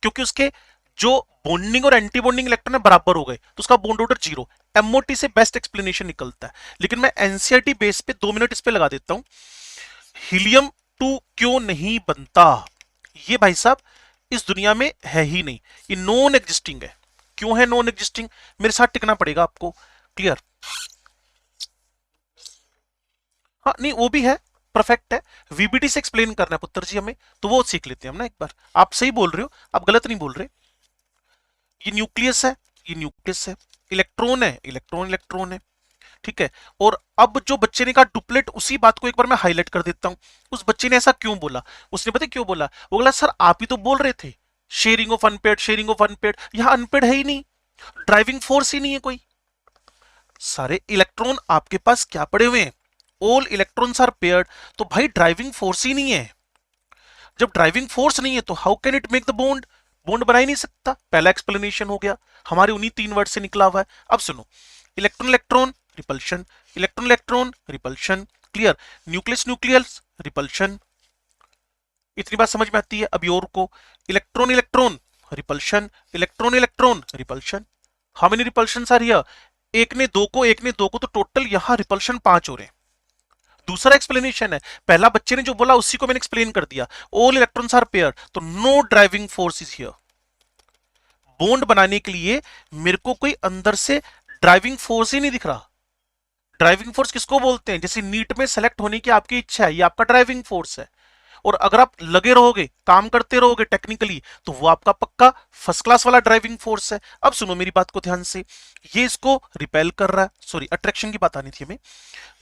क्योंकि उसके जो बॉन्डिंग और एंटी बॉन्डिंग इलेक्ट्रॉन है बराबर हो गए, तो उसका बॉन्ड ऑर्डर जीरो। एमओटी से बेस्ट एक्सप्लेनेशन निकलता है, लेकिन मैं एनसीईआरटी बेस पे 2 मिनट इस पे लगा देता हूं। हीलियम टू क्यों नहीं बनता? ये भाई साहब इस दुनिया में है ही नहीं, ये नॉन एग्जिस्टिंग है। क्यों है नॉन एग्जिस्टिंग? मेरे साथ टिकना पड़ेगा आपको। क्लियर? हाँ नहीं, वो भी है, परफेक्ट है। वीबीटी से एक्सप्लेन करना है पुत्र जी हमें, तो वो सीख लेते हैं हम ना एक बार। आप सही बोल रहे हो, आप गलत नहीं बोल रहे। ये न्यूक्लियस है, ये न्यूक्लियस है। इलेक्ट्रॉन है, इलेक्ट्रॉन इलेक्ट्रॉन है। ठीक है। और अब जो बच्चे ने कहा डुप्लेट, उसी बात को एक बार मैं हाईलाइट कर देता हूं। उस बच्चे ने ऐसा क्यों बोला? उसने पता है क्यों बोला? वो बोला सर आप ही तो बोल रहे थे sharing of unpaired, sharing of unpaired. यहां अनपेड है ही नहीं, ड्राइविंग फोर्स ही नहीं है कोई। सारे इलेक्ट्रॉन आपके पास क्या पड़े हुए हैं? All electrons are paired. तो भाई ड्राइविंग फोर्स ही नहीं है। जब ड्राइविंग फोर्स नहीं है तो how can it make the bond? Bond बना ही नहीं सकता। पहला एक्सप्लेनेशन हो गया, हमारे उन्हीं तीन वर्ड से निकला हुआ है। अब सुनो, electron electron repulsion, electron electron repulsion. Clear? Nucleus nucleus repulsion. इतनी बात समझ में आती है? अभी और को, electron electron repulsion, electron electron repulsion. How many repulsion are here? एक ने दो को, एक ने दो को, तो टोटल यहां रिपल्शन 5 हो रहे हैं। दूसरा एक्सप्लेनेशन है, पहला बच्चे ने जो बोला उसी को मैंने एक्सप्लेन कर दिया। All electrons are pair, so no driving force is here. Bond बनाने के लिए मेरे को कोई अंदर से ड्राइविंग फोर्स ही नहीं दिख रहा। ड्राइविंग फोर्स किसको बोलते हैं? जैसे नीट में सेलेक्ट होने की आपकी इच्छा है, ये आपका ड्राइविंग फोर्स है। और अगर आप लगे रहोगे, काम करते रहोगे टेक्निकली, तो वो आपका पक्का फर्स्ट क्लास वाला ड्राइविंग फोर्स है। अब सुनो मेरी बात को ध्यान से, ये इसको रिपेल कर रहा है, सॉरी अट्रैक्शन की बात आनी थी हमें।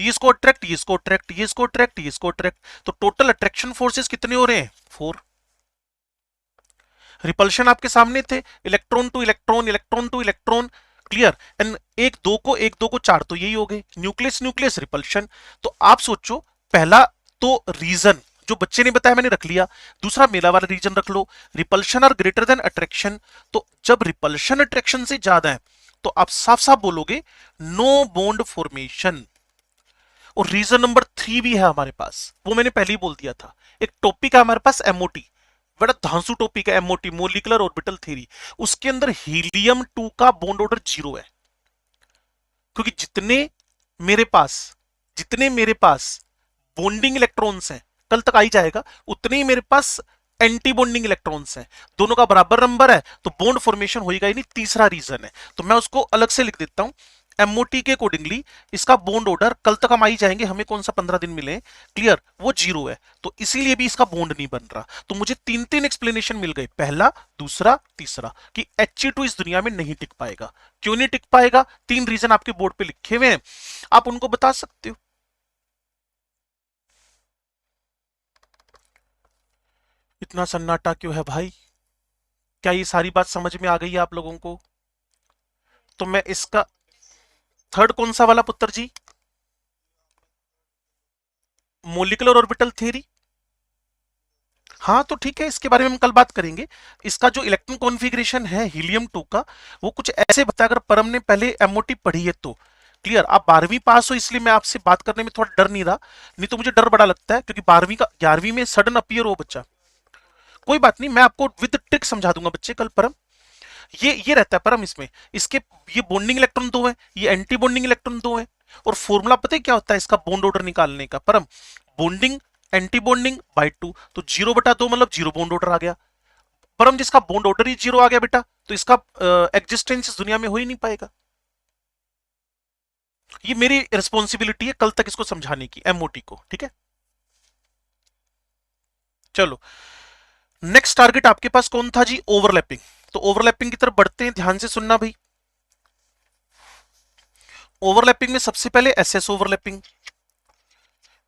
ये इसको अट्रैक्ट, ये इसको अट्रैक्ट, ये इसको अट्रैक्ट, ये इसको अट्रैक्ट, तो टोटल अट्रैक्शन फोर्सेस कितने हो रहे हैं? 4। रिपल्शन आपके सामने थे, electron two electron, electron two electron. Clear? And एक दो को, एक दो को 4, तो यही हो गए न्यूक्लियस न्यूक्लियस रिपल्शन। तो आप सोचो, पहला तो रीजन जो बच्चे ने बताया मैंने रख लिया, दूसरा मेला वाला रीजन रख लो, repulsion are greater than attraction. तो जब रिपल्शन अट्रैक्शन से ज्यादा है तो आप साफ साफ बोलोगे नो बॉन्ड फॉर्मेशन। और रीजन नंबर 3 भी है हमारे पास, वो मैंने पहले ही बोल दिया था। एक टॉपिक है हमारे पास एमओटी, बड़ा धांसू टॉपिक है एमओटी, मोलिकुलर ऑर्बिटल थ्योरी। उसके अंदर हीलियम 2 का बॉन्ड ऑर्डर 0 है। क्योंकि जितने मेरे पास बॉन्डिंग इलेक्ट्रॉन्स हैं, कल तक आ ही जाएगा, उतने ही मेरे पास एंटी बॉन्डिंग इलेक्ट्रॉन्स हैं। दोनों का बराबर नंबर है तो बॉन्ड फॉर्मेशन होगा ही नहीं। तीसरा रीजन है, तो मैं उसको अलग से लिख देता हूं। एमओटी के अकॉर्डिंगली इसका बॉन्ड ऑर्डर, कल तक हम आ ही जाएंगे, हमें कौन सा 15 दिन मिले। क्लियर? वो 0 है, तो इसीलिए भी इसका बॉन्ड नहीं बन रहा। तो मुझे तीन तीन एक्सप्लेनेशन मिल गए, पहला, दूसरा, तीसरा, कि He2 इस दुनिया में नहीं टिक पाएगा। क्यों नहीं टिक पाएगा? 3 रीजन आपके बोर्ड पे लिखे हुए हैं, आप उनको बता सकते हो। इतना सन्नाटा क्यों है भाई? क्या ये सारी बात समझ में आ गई है आप लोगों को? तो मैं इसका थर्ड कौन सा वाला पुत्र जी? Molecular orbital theory. हाँ तो ठीक है, इसके बारे में हम कल बात करेंगे। इसका जो इलेक्ट्रॉन कॉन्फ़िगरेशन है हीलियम 2 का, वो कुछ ऐसे बता, अगर परम ने पहले एमओटी पढ़ी है तो। क्लियर? आप 12वीं पास हो इसलिए मैं आपसे बात करने में थोड़ा डर नहीं रहा, नहीं तो मुझे डर बड़ा लगता है, क्योंकि 12वीं का 11वीं में सडन अपीयर हो बच्चा। कोई बात नहीं, मैं आपको विद ट्रिक समझा दूंगा बच्चे कल। परम ये रहता है परम इसमें, इसके ये बॉन्डिंग इलेक्ट्रॉन 2 है, ये एंटी बॉन्डिंग इलेक्ट्रॉन 2 है। और फॉर्मूला पता है क्या होता है इसका बॉन्ड ऑर्डर निकालने का? परम, बॉन्डिंग एंटी बॉन्डिंग बाई 2, तो 0/2 मतलब 0 बॉन्ड ऑर्डर आ गया। परम जिसका बॉन्ड ऑर्डर ही 0 आ गया बेटा, तो इसका एग्जिस्टेंस इस दुनिया में हो ही नहीं पाएगा। ये मेरी रिस्पॉन्सिबिलिटी है कल तक इसको समझाने की, एमओटी को। ठीक है, चलो नेक्स्ट टारगेट आपके पास कौन था जी? ओवरलैपिंग। तो ओवरलैपिंग की तरफ बढ़ते हैं, ध्यान से सुनना भाई। ओवरलैपिंग में सबसे पहले एसएस ओवरलैपिंग।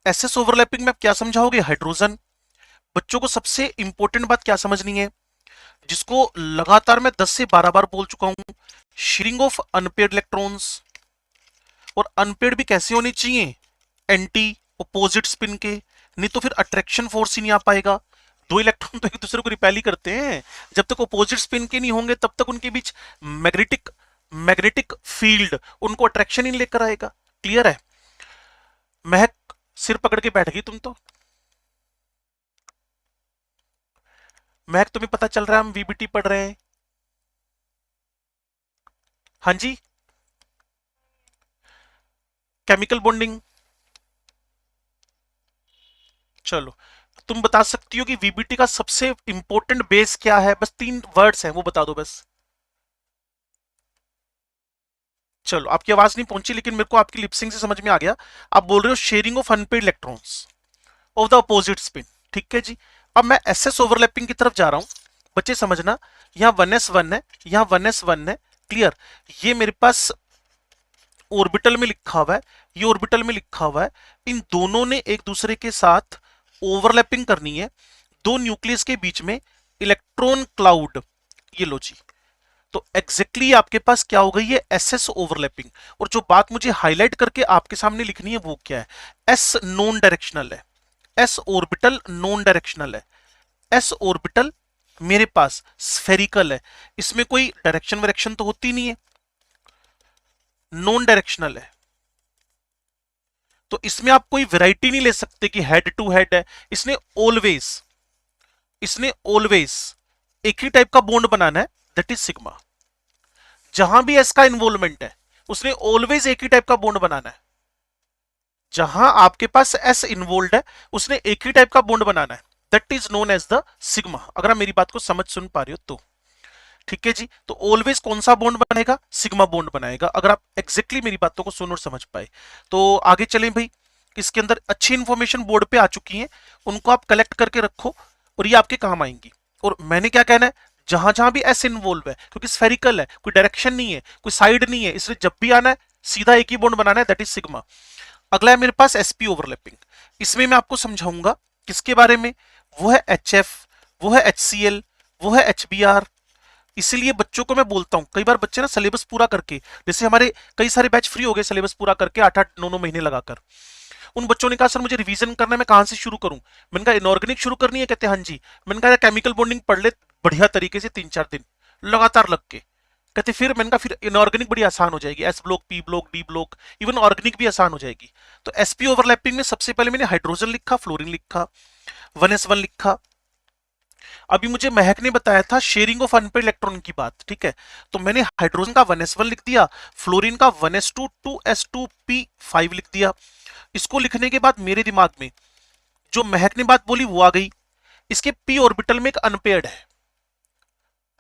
एसएस ओवरलैपिंग में आप क्या समझाओगे? हाइड्रोजन। बच्चों को सबसे इंपॉर्टेंट बात क्या समझनी है, जिसको लगातार मैं 10 से 12 बार बोल चुका हूं, शेयरिंग ऑफ अनपेड इलेक्ट्रॉन्स। और अनपेड भी कैसे होने चाहिए? एंटी अपोजिट स्पिन के, नहीं तो फिर अट्रैक्शन फोर्स ही नहीं आ पाएगा। दो इलेक्ट्रॉन तो एक दूसरे को रिपेल ही करते हैं, जब तक अपोजिट स्पिन के नहीं होंगे तब तक उनके बीच मैग्नेटिक मैग्नेटिक फील्ड उनको अट्रैक्शन ही लेकर आएगा। क्लियर है? महक सिर पकड़ के बैठ गई तुम तो। महक तुम्हें पता चल रहा है हम वीबीटी पढ़ रहे हैं? हाँ जी, केमिकल बॉन्डिंग। चलो तुम बता सकती हो कि वीबीटी का सबसे इंपॉर्टेंट बेस क्या है? बस 3 वर्ड्स हैं, वो बता दो बस। चलो, आपकी आवाज नहीं पहुंची, लेकिन मेरे को आपकी लिपसिंग से समझ में आ गया। आप बोल रहे हो sharing of unpaired electrons of the opposite spin. ठीक है जी। अब मैं एसएस ओवरलैपिंग की तरफ जा रहा हूं। बच्चे समझना, यहां 1s1 है, यहां 1s1 है। क्लियर? ये मेरे पास ऑर्बिटल में लिखा हुआ है, ये ऑर्बिटल में लिखा हुआ है। इन दोनों ने एक दूसरे के साथ ओवरलैपिंग करनी है, दो न्यूक्लियस के बीच में इलेक्ट्रॉन क्लाउड। ये लो जी। तो एग्जैक्टली आपके पास क्या हो गई है? SS overlapping. और जो बात मुझे हाईलाइट करके आपके सामने लिखनी है वो क्या है? एस नॉन डायरेक्शनल है, एस ऑर्बिटल नॉन डायरेक्शनल है। एस ऑर्बिटल मेरे पास स्फेरिकल है, इसमें कोई डायरेक्शन वायरेक्शन तो होती नहीं है, नॉन डायरेक्शनल है। तो इसमें आप कोई वैरायटी नहीं ले सकते कि हेड टू हेड है। इसने ऑलवेज एक ही टाइप का बॉन्ड बनाना है, दैट इज सिग्मा। जहां भी एस का इन्वॉल्वमेंट है, उसने ऑलवेज एक ही टाइप का बॉन्ड बनाना है। जहां आपके पास एस इन्वॉल्व है, उसने एक ही टाइप का बॉन्ड बनाना है, that is known as the sigma. अगर आप मेरी बात को समझ सुन पा रहे हो तो ठीक है जी। तो ऑलवेज कौन सा बॉन्ड बनेगा? सिग्मा बॉन्ड बनाएगा, अगर आप एग्जैक्टली मेरी बातों को सुन और समझ पाए तो। आगे चलें भाई। इसके अंदर अच्छी इंफॉर्मेशन बोर्ड पे आ चुकी है, उनको आप कलेक्ट करके रखो और ये आपके काम आएंगी। और मैंने क्या कहना है, जहां जहां भी एस इन्वॉल्व है, क्योंकि स्फेरिकल है, कोई डायरेक्शन नहीं है, कोई साइड नहीं है, इसलिए जब भी आना है सीधा एक ही बॉन्ड बनाना है, दैट इज सिग्मा। अगला है मेरे पास एसपी ओवरलैपिंग। इसमें मैं आपको समझाऊंगा किसके बारे में। वो है एच एफ, वो है HCl, वो है HBr। इसीलिए बच्चों को मैं बोलता हूं, कई बार बच्चे ना सिलेबस पूरा करके, जैसे हमारे कई सारे बैच फ्री हो गए सिलेबस पूरा करके 8-8 9 महीने लगाकर। उन बच्चों ने कहा सर मुझे रिवीजन करना है, मैं कहां से शुरू करूं? मैंने कहा इनऑर्गेनिक शुरू करनी है, कहते हाँ जी। मैंने कहा केमिकल बॉन्डिंग पढ़ ले बढ़िया तरीके से 3-4 दिन लगातार लग के। कहते फिर? मैंने कहा फिर इनऑर्गेनिक बड़ी आसान हो जाएगी, S block, P block, D block, even organic भी आसान हो जाएगी। तो एसपी ओवरलैपिंग में सबसे पहले मैंने हाइड्रोजन लिखा, फ्लोरीन लिखा, 1s1 लिखा। अभी मुझे महक ने बताया था शेयरिंग ऑफ अनपेड इलेक्ट्रॉन की बात, ठीक है? तो मैंने हाइड्रोजन का 1s1 लिख दिया, फ्लोरीन का 1s2 2s2p5 लिख दिया। इसको लिखने के बाद मेरे दिमाग में जो महक ने बात बोली वो आ गई, इसके p ऑर्बिटल में एक अनपेयर्ड है,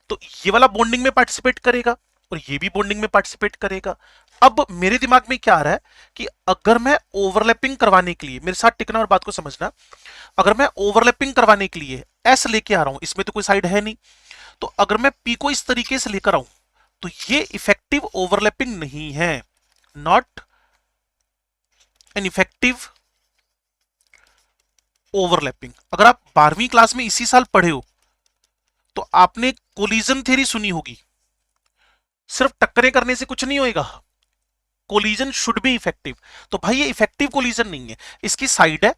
तो ये वाला बॉन्डिंग में पार्टिसिपेट करेगा और ये भी बॉन्डिंग में पार्टिसिपेट करेगा। अब मेरे दिमाग में क्या आ रहा है कि अगर मैं ओवरलैपिंग करवाने के लिए, मेरे साथ टिकना और बात को समझना, अगर मैं ओवरलैपिंग करवाने के लिए एस लेके आ रहा हूं, इसमें तो कोई साइड है नहीं, तो अगर मैं पी को इस तरीके से लेकर आऊं तो ये इफेक्टिव ओवरलैपिंग नहीं है, नॉट एन इफेक्टिव ओवरलैपिंग। अगर आप 12वीं क्लास में इसी साल पढ़े हो तो आपने कोलिजन थ्योरी सुनी होगी। सिर्फ टक्करें करने से कुछ नहीं होएगा, कोलिजन शुड बी इफेक्टिव। तो भाई ये इफेक्टिव कोलिजन नहीं है, इसकी साइड है,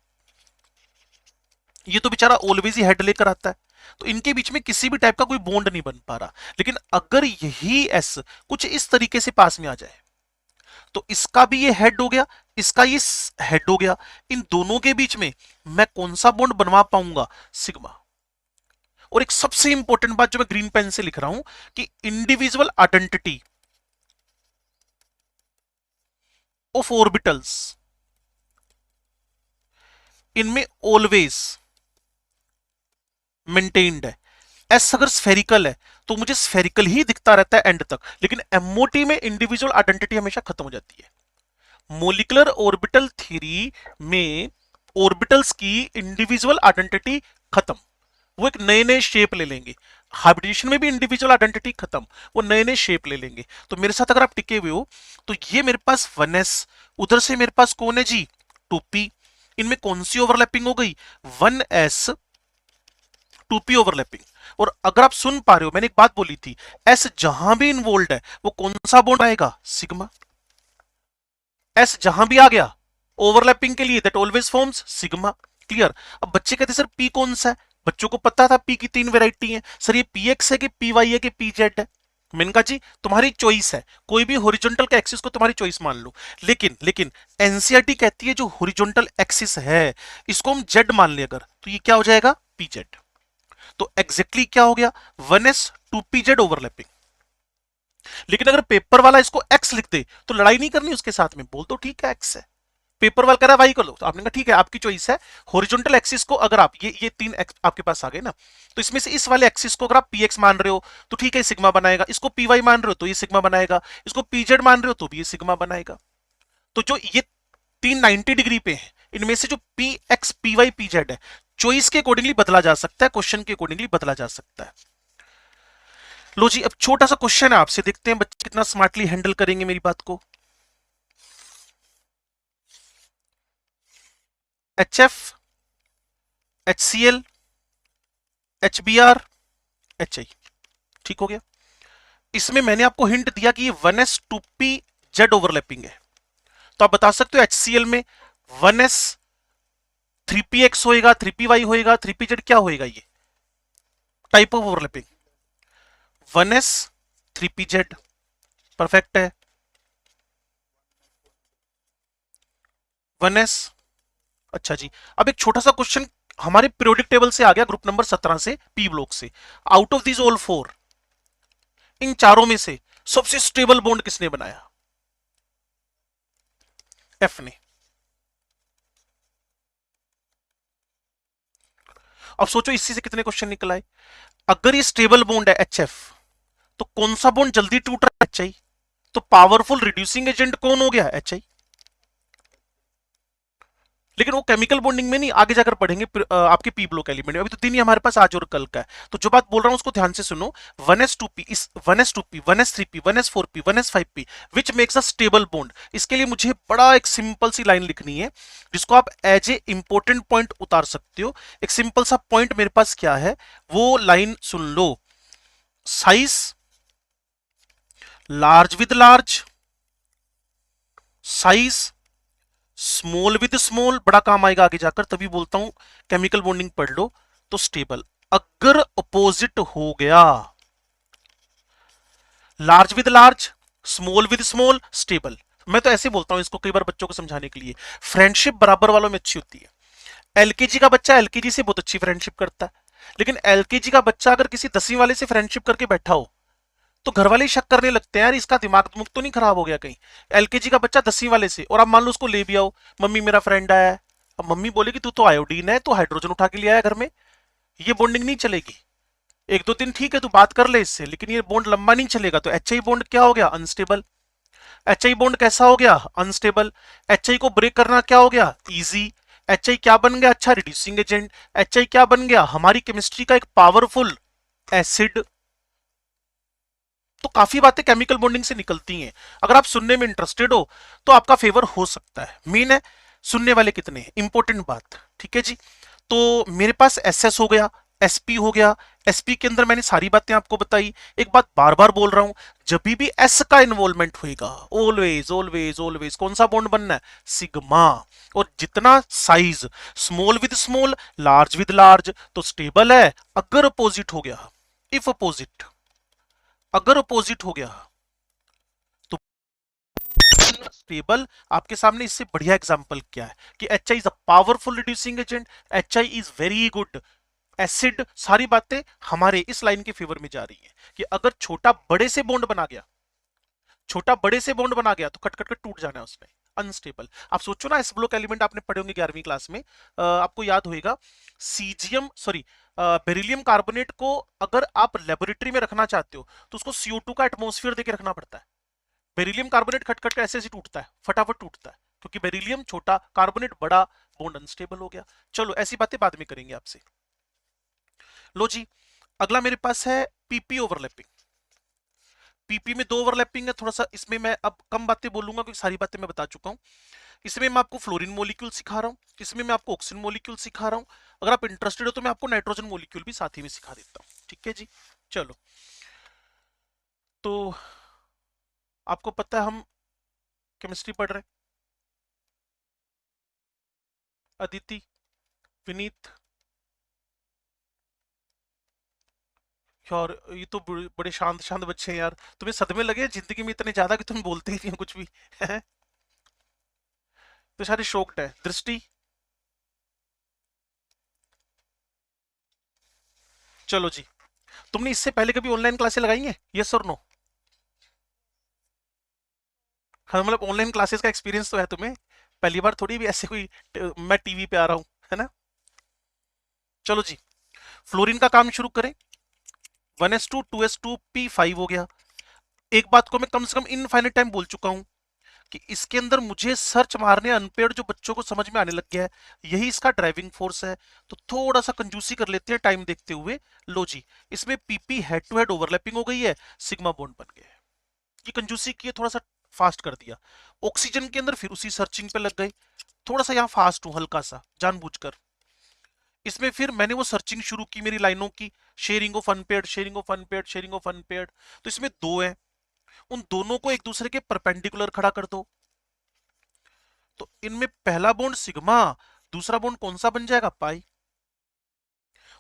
ये तो बेचारा ऑलवेज ही हेड लेकर आता है, तो इनके बीच में किसी भी टाइप का कोई बॉन्ड नहीं बन पा रहा। लेकिन अगर यही एस कुछ इस तरीके से पास में आ जाए तो इसका भी ये हेड हो गया, इसका ये हेड हो गया, इन दोनों के बीच में मैं कौन सा बॉन्ड बनवा पाऊंगा? सिग्मा। और एक सबसे इंपॉर्टेंट बात जो मैं ग्रीन पेन से लिख रहा हूं कि इंडिविजुअल आइडेंटिटी ऑफ ऑर्बिटल्स इनमें ऑलवेज मेंटेन्ड है। एस अगर स्फेरिकल है तो मुझे स्फेरिकल ही दिखता रहता है एंड तक, लेकिन एमओटी में इंडिविजुअल आइडेंटिटी हमेशा खत्म हो जाती है। मोलिकुलर ऑर्बिटल थ्योरी में ऑर्बिटल्स की इंडिविजुअल आइडेंटिटी खत्म, वो एक नए नए शेप ले लेंगे। हाइब्रिडेशन में भी इंडिविजुअल आइडेंटिटी खत्म, वो नए नए शेप ले लेंगे। तो मेरे साथ अगर आप टिके हुए हो तो ये मेरे पास 1s, उधर से मेरे पास कौन है जी? 2p। इनमें कौन सी ओवरलैपिंग हो गई? 1s 2p overlapping. और अगर आप सुन पा रहे हो, मैंने एक बात बोली थी, एस जहां भी इन्वॉल्व है वो कौन सा बॉन्ड आएगा? सिग्मा। एस जहां भी आ गया ओवरलैपिंग के लिए, that always forms sigma. Clear? अब बच्चे कहते सर पी कौन सा है? बच्चों को पता था पी की 3 वैरायटी है, सर ये px है कि py है कि pz है? मैंने कहा जी तुम्हारी चॉइस है, कोई भी हॉरिजॉन्टल के एक्सिस को तुम्हारी चॉइस मान लो, लेकिन एनसीईआरटी कहती है जो हॉरिजॉन्टल एक्सिस है इसको हम जेड मान ले अगर, तो ये क्या हो जाएगा? pz। तो एग्जैक्टली क्या हो गया? 1s 2pz overlapping. लेकिन अगर पेपर वाला इसको x लिख दे तो लड़ाई नहीं करनी उसके साथ में, बोल तो ठीक है x है, पेपर वाला कह रहा है वाई कर लो, तो आपने कहा ठीक है आपकी चॉइस है। हॉरिजॉन्टल एक्सिस को अगर आप ये तीन आपके पास आ गए ना, तो इसमें से इस वाले एक्सिस को अगर आप पी एक्स मान रहे हो तो ठीक है सिग्मा बनाएगा, इसको पी वाई मान रहे हो तो ये सिग्मा बनाएगा, इसको पी जेड मान रहे हो तो भी ये सिग्मा बनाएगा। तो जो ये तीन 90 डिग्री पे है, इनमें से जो P X P Y P Z है, चॉइस के अकॉर्डिंगली बदला जा सकता है, क्वेश्चन के अकॉर्डिंगली बदला जा सकता है। लो जी, अब छोटा सा क्वेश्चन है आपसे, देखते हैं बच्चे कितना स्मार्टली हैंडल करेंगे मेरी बात को। H F, H C L, H B R, H I, ठीक हो गया। इसमें मैंने आपको हिंट दिया कि ये 1s2p जेड ओवरलैपिंग है, तो आप बता सकते हो HCl में 1s 3px होएगा, 3py होएगा, 3pz क्या होएगा, ये type of overlapping 1s 3pz, perfect है। 1s, अच्छा जी। अब एक छोटा सा क्वेश्चन हमारे पीरियोडिक टेबल से आ गया, ग्रुप नंबर 17 से, पी ब्लॉक से। Out of this all four, इन चारों में से सबसे स्टेबल बॉन्ड किसने बनाया? एफ ने। अब सोचो इसी से कितने क्वेश्चन निकल आए। अगर ये स्टेबल बॉन्ड है एच एफ, तो कौन सा बॉन्ड जल्दी टूट रहा है? H I. तो पावरफुल रिड्यूसिंग एजेंट कौन हो गया? H I. लेकिन वो केमिकल बॉन्डिंग में नहीं, आगे जाकर पढ़ेंगे आपके पी ब्लॉक एलिमेंट में। अभी तो तीन ही हमारे पास आज और कल का है। तो जो बात बोल रहा हूं उसको ध्यान से सुनो। 1s2p, इस 1s2p, 1s3p, 1s4p, 1s5p which makes a stable bond, इसके लिए मुझे बड़ा एक सिंपल सी लाइन लिखनी है जिसको आप एज ए इंपॉर्टेंट पॉइंट उतार सकते हो। एक सिंपल सा पॉइंट मेरे पास क्या है, वो line soon low. Size large with large, size small with small, बड़ा काम आएगा आगे जाकर, तभी बोलता हूं केमिकल बॉन्डिंग पढ़ लो। तो स्टेबल, अगर अपोजिट हो गया, large with large, small with small, stable. मैं तो ऐसे बोलता हूं इसको कई बार बच्चों को समझाने के लिए, फ्रेंडशिप बराबर वालों में अच्छी होती है। एलकेजी का बच्चा एलकेजी से बहुत अच्छी फ्रेंडशिप करता है, लेकिन एलकेजी का बच्चा अगर किसी 10वीं वाले से फ्रेंडशिप करके बैठा हो तो घर वाले शक करने लगते हैं, यार इसका दिमाग मुक्त तो नहीं खराब हो गया कहीं। एलकेजी का बच्चा 10वीं वाले से, और आप मान लो उसको ले भी आओ, मम्मी मेरा फ्रेंड आया है, अब मम्मी बोलेगी तू तो आयोडीन है, तो हाइड्रोजन उठा के ले आया घर में, ये बॉन्डिंग नहीं चलेगी। एक दो दिन ठीक है तू बात कर ले इससे, लेकिन ये बॉन्ड लंबा नहीं चलेगा। तो एच आई बॉन्ड क्या हो गया? अनस्टेबल। एच आई बॉन्ड कैसा हो गया? अनस्टेबल। एच आई को ब्रेक करना क्या हो गया? इजी। एच आई क्या बन गया? अच्छा रिड्यूसिंग एजेंट। एच आई क्या बन गया? हमारी केमिस्ट्री का एक पावरफुल एसिड। तो काफी बातें केमिकल बॉन्डिंग से निकलती हैं। अगर आप सुनने में इंटरेस्टेड हो तो आपका फेवर हो सकता है। मेन है सुनने वाले कितने हैं, इंपॉर्टेंट बात, ठीक है जी। तो मेरे पास एस एस हो गया, एसपी हो गया। एसपी के अंदर मैंने सारी बातें आपको बताई। एक बात बार बार बोल रहा हूं, जब भी एस का इन्वॉल्वमेंट होएगा, ऑलवेज ऑलवेज ऑलवेज कौन सा बॉन्ड बनना है? सिग्मा। और जितना size small with small, large with large, तो स्टेबल है। अगर अपोजिट हो गया, इफ अपोजिट, अगर अपोजिट हो गया तो स्टेबल। आपके सामने इससे बढ़िया एग्जांपल क्या है कि H I is a powerful reducing agent, H I is very good acid. सारी बातें हमारे इस लाइन के फेवर में जा रही हैं कि अगर छोटा बड़े से बॉन्ड बना गया, छोटा बड़े से बॉन्ड बना गया तो कट कट कट टूट जाना है उसमें, अनस्टेबल। आप सोचो ना, एस ब्लॉक एलिमेंट आपने पढ़े होंगे 11वीं क्लास में, आपको याद होएगा सीजियम सॉरी बेरिलियम कार्बोनेट को अगर आप लेबोरेटरी में रखना चाहते हो तो उसको CO2 का एटमॉस्फेयर देके रखना पड़ता है। बेरिलियम कार्बोनेट खट खट ऐसे ऐसे टूटता है, फटाफट टूटता है, क्योंकि बेरिलियम छोटा, कार्बोनेट बड़ा, बॉन्ड अनस्टेबल हो गया। चलो ऐसी बातें बाद में करेंगे आपसे। लो जी, अगला मेरे पास है पीपी ओवरलैपिंग। पीपी में दो ओवरलैपिंग है, थोड़ा सा इसमें मैं अब कम बातें बोलूंगा क्योंकि सारी बातें मैं बता चुका हूं। इसमें मैं आपको फ्लोरीन मॉलिक्यूल सिखा रहा हूं, इसमें मैं आपको ऑक्सीजन मॉलिक्यूल सिखा रहा हूं। अगर आप इंटरेस्टेड हो तो मैं आपको नाइट्रोजन मॉलिक्यूल भी साथ ही में सिखा देता हूं, ठीक है जी। चलो, तो आपको पता है हम केमिस्ट्री पढ़ रहे हैं। अदिति, विनीत, यार ये तो बड़े शांत शांत बच्चे हैं यार। तुम्हें सदमे लगे हैं जिंदगी में इतने ज्यादा कि तुम बोलते ही नहीं हो कुछ भी है? तो सारे शॉक्ड है। दृष्टि, चलो जी, तुमने इससे पहले कभी ऑनलाइन क्लासेस लगाई हैं? यस और नो? हाँ, मतलब ऑनलाइन क्लासेस का एक्सपीरियंस तो है तुम्हें? पहली बार थोड़ी भी ऐसे कोई मैं टीवी पे आ रहा हूं, है ना। चलो जी, फ्लोरीन का काम शुरू करें। 1s2 2s2 p5 हो गया। एक बात को मैं कम से कम इनफाइनाइट टाइम बोल चुका हूं कि इसके अंदर मुझे सर्च मारने अनपेयर्ड जो बच्चों को समझ में आने लग गया है, यही इसका ड्राइविंग फोर्स है। तो थोड़ा सा कंजूसी कर लेते हैं टाइम देखते हुए। लो जी, इसमें PP head to head overlapping हो गई है, सिग्मा बॉन्ड बन गया है। ये कंजूसी की है, थोड़ा सा फास्ट कर दिया। ऑक्सीजन के अंदर फिर उसी सर्चिंग पे लग गए, थोड़ा सा यहाँ फास्ट हूं हल्का सा जानबूझकर। इसमें फिर मैंने वो सर्चिंग शुरू की मेरी लाइनों की, sharing of unpaired, sharing of unpaired, sharing of unpaired. तो इसमें दो है, उन दोनों को एक दूसरे के परपेंडिकुलर खड़ा कर दो। तो इनमें पहला बॉन्ड सिग्मा, दूसरा बॉन्ड कौन सा बन जाएगा, पाई।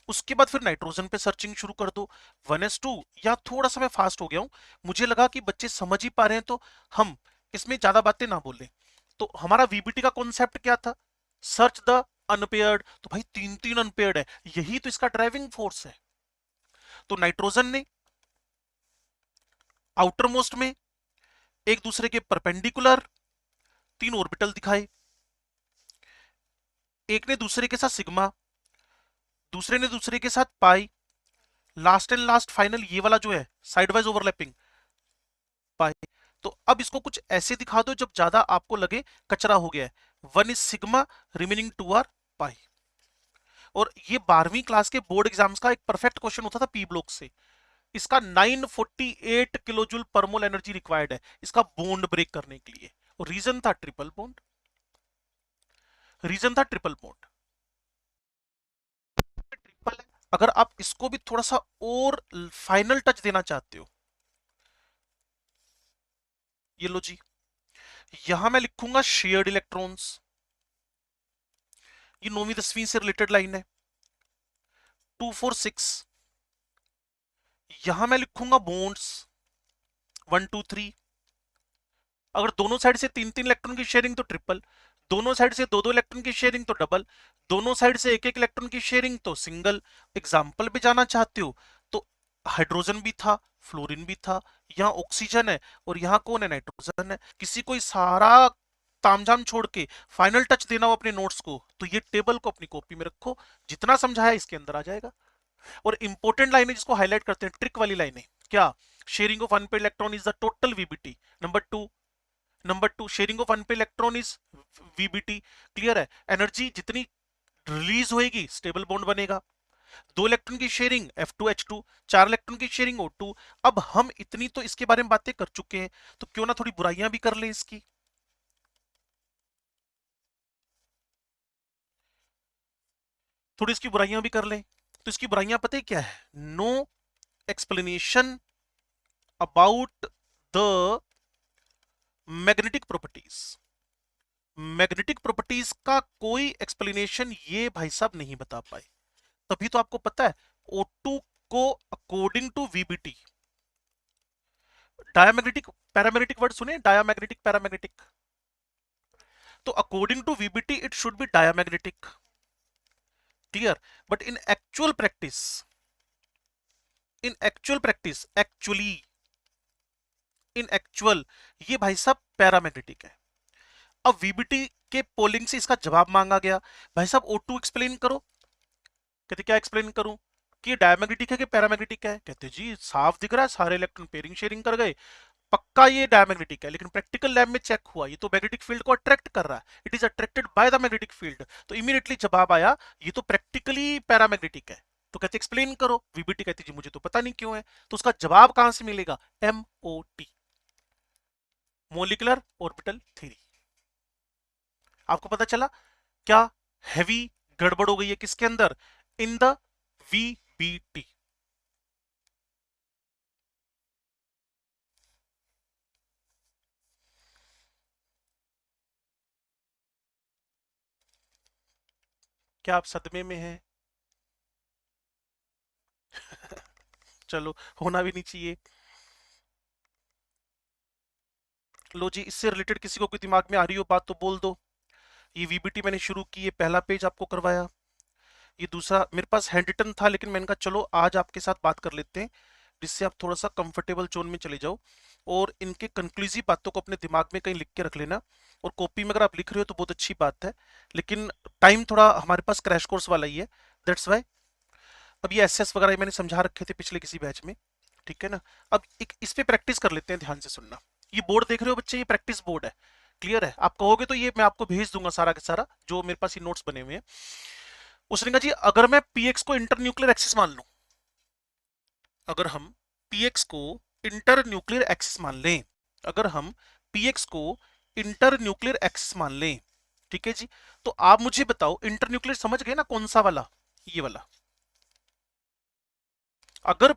उसके बाद फिर नाइट्रोजन पे सर्चिंग शुरू कर दो। 1s2, या थोड़ा सा मैं फास्ट हो गया हूं, मुझे लगा कि बच्चे समझ ही पा रहे हैं तो हम इसमें ज्यादा बातें ना बोलें। तो हमारा वीबीटी का कॉन्सेप्ट क्या था, सर्च द अनपेयर्ड। तो भाई तीन तीन अनपेयर्ड है, यही तो इसका ड्राइविंग फोर्स है। तो नाइट्रोजन ने आउटर मोस्ट में एक दूसरे के परपेंडिकुलर तीन ऑर्बिटल दिखाए, एक ने दूसरे के साथ सिग्मा, दूसरे ने दूसरे के साथ पाई, लास्ट एंड लास्ट फाइनल ये वाला जो है साइड वाइज ओवरलैपिंग, पाई। तो अब इसको कुछ ऐसे दिखा दो जब ज्यादा आपको लगे कचरा हो गया है। 1 इज सिग्मा, रिमेनिंग 2 आर पाई। और ये 12वीं क्लास के बोर्ड एग्जाम्स का एक परफेक्ट क्वेश्चन होता था पी ब्लॉक से। इसका 948 किलो जूल पर मोल एनर्जी रिक्वायर्ड है इसका बॉन्ड ब्रेक करने के लिए। और रीजन था ट्रिपल बॉन्ड, रीजन था ट्रिपल बॉन्ड। ट्रिपल है, अगर आप इसको भी थोड़ा सा और फाइनल टच देना चाहते हो, ये लो जी, यहां मैं लिखूंगा शेयर्ड इलेक्ट्रॉन्स। ये 9वीं 10वीं से रिलेटेड लाइन है। 2 4 6, यहां मैं लिखूंगा बॉन्ड्स 1 2 3। अगर दोनों साइड से तीन तीन इलेक्ट्रॉन की शेयरिंग तो ट्रिपल, दोनों साइड से दो दो इलेक्ट्रॉन की शेयरिंग तो डबल, दोनों साइड से एक एक इलेक्ट्रॉन की शेयरिंग तो सिंगल। एग्जाम्पल पे जाना चाहते हो तो हाइड्रोजन भी था, फ्लोरीन भी था, यहाँ ऑक्सीजन है और यहाँ कौन है, नाइट्रोजन है। किसी को सारा तामझाम छोड़ के फाइनल टच देना हो अपने नोट्स को, तो ये टेबल को अपनी कॉपी में रखो, जितना समझाया इसके अंदर आ जाएगा। और इंपॉर्टेंट लाइन है जिसको हाईलाइट करते हैं, ट्रिक वाली लाइन है क्या, sharing of unpaired electron is the total VBT. Number two sharing of unpaired electron is VBT. Clear है, एनर्जी जितनी रिलीज होएगी स्टेबल बॉन्ड बनेगा। दो इलेक्ट्रॉन की शेयरिंग F2H2, चार इलेक्ट्रॉन की शेयरिंग O2। अब हम इतनी तो इसके बारे में बातें कर चुके हैं, तो क्यों ना थोड़ी बुराइयां भी कर लें इसकी। थोड़ी इसकी बुराइयां भी कर लें। तो इसकी बुराइयां पता है क्या है, no explanation about the magnetic properties. Magnetic properties का कोई एक्सप्लेनेशन ये भाई साहब नहीं बता पाए। तभी तो आपको पता है O2 को according to VBT, diamagnetic paramagnetic word सुने, डायमैग्नेटिक पैरामैग्नेटिक। तो according to VBT it should be diamagnetic. Clear, but in actual practice in actual ये भाई साहब पैरामैग्नेटिक है। अब वीबीटी के पोलिंग से इसका जवाब मांगा गया, भाई साहब O2 एक्सप्लेन करो। कहते क्या एक्सप्लेन करूं, कि डायमैग्नेटिक है कि पैरामैग्नेटिक है। कहते जी साफ दिख रहा है, सारे इलेक्ट्रॉन पेयरिंग शेयरिंग कर गए, पक्का ये डायमैग्नेटिक है। लेकिन प्रैक्टिकल लैब में चेक हुआ, ये तो मैग्नेटिक फील्ड को अट्रैक्ट कर रहा है, it is attracted by the magnetic field. तो इमीडिएटली जवाब आया ये तो प्रैक्टिकली पैरामैग्नेटिक है। तो कहते एक्सप्लेन करो, वीबीटी कहती जी मुझे तो पता नहीं क्यों है। तो उसका जवाब कहां से मिलेगा, MOT, मोलिकुलर ऑर्बिटल थ्योरी। आपको पता चला क्या हैवी गड़बड़ हो गई है किसके अंदर, इन द वीबीटी। क्या आप सदमे में हैं? चलो, होना भी नहीं चाहिए। लो जी, इससे रिलेटेड किसी को कोई दिमाग में आ रही हो बात तो बोल दो। ये वीबीटी मैंने शुरू की, ये पहला पेज आपको करवाया, ये दूसरा मेरे पास हैंड रिटन था, लेकिन मैंने कहा चलो आज आपके साथ बात कर लेते हैं। जिससे आप थोड़ा सा कंफर्टेबल जोन में चले जाओ और इनके कंक्लूसिव बातों को अपने दिमाग में कहीं लिख के रख लेना। और कॉपी में अगर आप लिख रहे हो तो बहुत अच्छी बात है, लेकिन टाइम थोड़ा हमारे पास क्रैश कोर्स वाला ही है, दैट्स वाई। अब ये एसएस वगैरह मैंने समझा रखे थे पिछले किसी बैच में, ठीक है ना। अब एक इस पे प्रैक्टिस कर लेते हैं, ध्यान से सुनना। ये बोर्ड देख रहे हो बच्चे, ये प्रैक्टिस बोर्ड है, क्लियर है। आप कहोगे तो ये मैं आपको भेज दूंगा सारा का सारा, जो मेरे पास ये नोट्स बने हुए हैं। उसने कहा जी अगर मैं पीएक्स को इंटरन्यूक्लियर एक्सिस मान लूं, अगर हम पीएक्स को इंटर न्यूक्लियर एक्सिस मान लें, अगर हम पीएक्स को इंटर न्यूक्लियर एक्सिस मान लें, ठीक है जी, तो आप मुझे बताओ इंटर न्यूक्लियर समझ गए ना, कौन सा वाला, ये वाला। अगर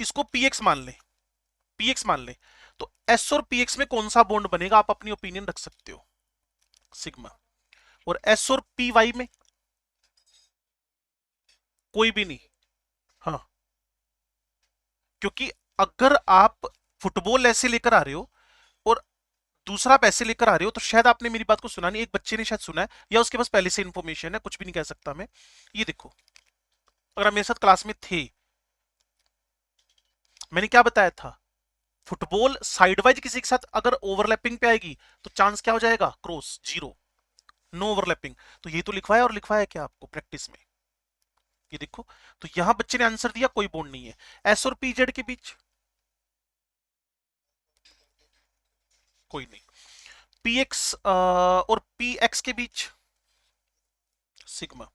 इसको पीएक्स मान लें, पीएक्स मान लें, तो एस और पीएक्स में कौन सा बॉन्ड बनेगा, आप अपनी ओपिनियन रख सकते हो, सिग्मा। और एस और पी वाई में कोई भी नहीं, हाँ, क्योंकि अगर आप फुटबॉल ऐसे लेकर आ रहे हो और दूसरा आप ऐसे लेकर आ रहे हो, तो शायद आपने मेरी बात को सुना नहीं, एक बच्चे ने शायद सुना है या उसके पास पहले से इंफॉर्मेशन है, कुछ भी नहीं कह सकता मैं। ये देखो, अगर आप मेरे साथ क्लास में थे, मैंने क्या बताया था, फुटबॉल साइडवाइज किसी के साथ अगर ओवरलैपिंग पे आएगी तो चांस क्या हो जाएगा, क्रॉस, जीरो, नो ओवरलैपिंग। तो ये तो लिखवाया, और लिखवाया क्या आपको प्रैक्टिस में, ये देखो। तो यहां बच्चे ने आंसर दिया कोई बॉन्ड नहीं है। एस और पीजेड के बीच कोई नहीं। पीएक्स और पीएक्स के बीच सिग्मा,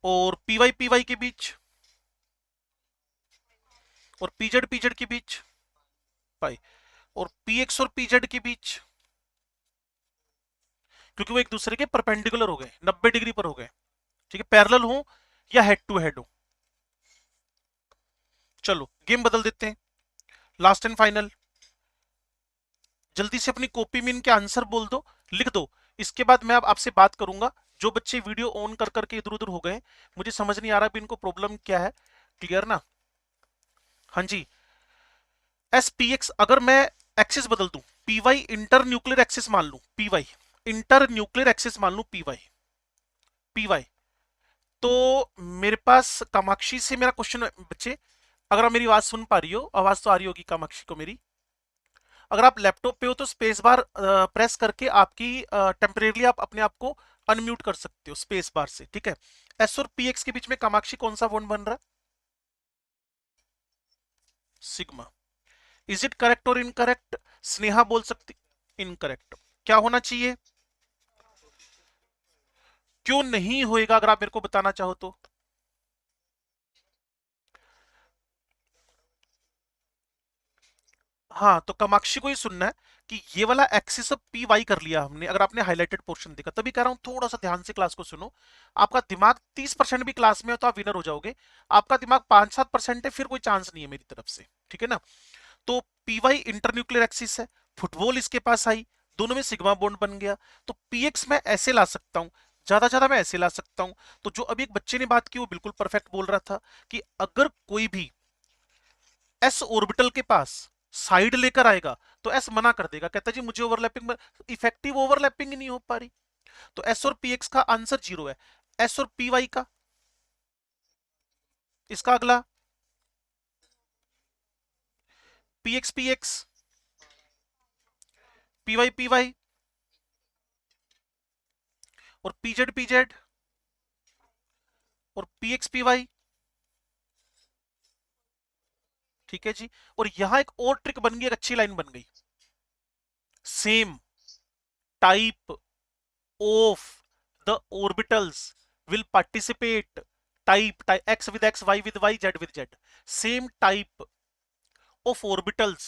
और पीवाई पीवाई के बीच, और पीजेड पीजेड के बीच पाई, और पीएक्स और पीजेड के बीच, क्योंकि वो एक दूसरे के परपेंडिकुलर हो गए, 90 डिग्री पर हो गए, ठीक है, पैरेलल हो या हेड टू हेड हो। चलो गेम बदल देते हैं, लास्ट एंड फाइनल। जल्दी से अपनी कॉपी में इनके आंसर बोल दो, लिख दो। इसके बाद मैं अब आपसे बात करूंगा। जो बच्चे वीडियो ऑन कर करके इधर उधर हो गए, मुझे समझ नहीं आ रहा भी इनको प्रॉब्लम क्या है, क्लियर ना। हाँ जी, एस पी एक्स, अगर मैं एक्सिस बदल दूं, P Y inter nuclear axis मान लूं, P Y inter nuclear axis मान लूं, पी वाई, पी वाई, तो मेरे पास कामाक्षी से मेरा क्वेश्चन, बच्चे अगर आप मेरी आवाज सुन पा रही हो, आवाज तो आ रही होगी कामाक्षी को मेरी, अगर आप लैपटॉप पे हो तो स्पेस बार प्रेस करके आपकी टेम्परेरली आप अपने आप को अनम्यूट कर सकते हो स्पेस बार से, ठीक है। एस और पी एक्स के बीच में कामाक्षी कौन सा बॉन्ड बन रहा है, सिग्मा। इज इट करेक्ट और इनकरेक्ट, स्नेहा बोल सकती, इनकरेक्ट। क्या होना चाहिए, क्यों नहीं होएगा, अगर आप मेरे को बताना चाहो तो। हाँ, तो कामाक्षी को ही सुनना है कि ये वाला एक्सिस ऑफ पी वाई कर लिया हमने, अगर आपने हाईलाइटेड पोर्शन देखा, तभी कह रहा हूं थोड़ा सा ध्यान से क्लास को सुनो। आपका दिमाग 30% भी क्लास में हो तो आप विनर हो जाओगे, आपका दिमाग 5-7% है फिर कोई चांस नहीं है मेरी तरफ से, ठीक है ना। तो पी वाई इंटरन्यूक्लियर एक्सिस है, फुटबॉल इसके पास आई, दोनों में सिग्मा बॉन्ड बन गया, तो पीएक्स मैं ऐसे ला सकता हूं, ज्यादा ज्यादा मैं ऐसे ला सकता हूं। तो जो अभी एक बच्चे ने बात की वो बिल्कुल परफेक्ट बोल रहा था कि अगर कोई भी एस ऑर्बिटल के पास साइड लेकर आएगा तो एस मना कर देगा, कहता जी मुझे ओवरलैपिंग, इफेक्टिव ओवरलैपिंग ही नहीं हो पा रही। तो एस और पी एक्स का आंसर जीरो है। एस और पी वाई का, इसका अगला P X P X, P Y, और पीजेड पीजेड, और पी एक्स पी वाई, ठीक है जी। और यहां एक और ट्रिक बन गई, एक अच्छी लाइन बन गई, same type of the orbitals will participate, type X with X, Y with Y, Z with Z, same type of orbitals,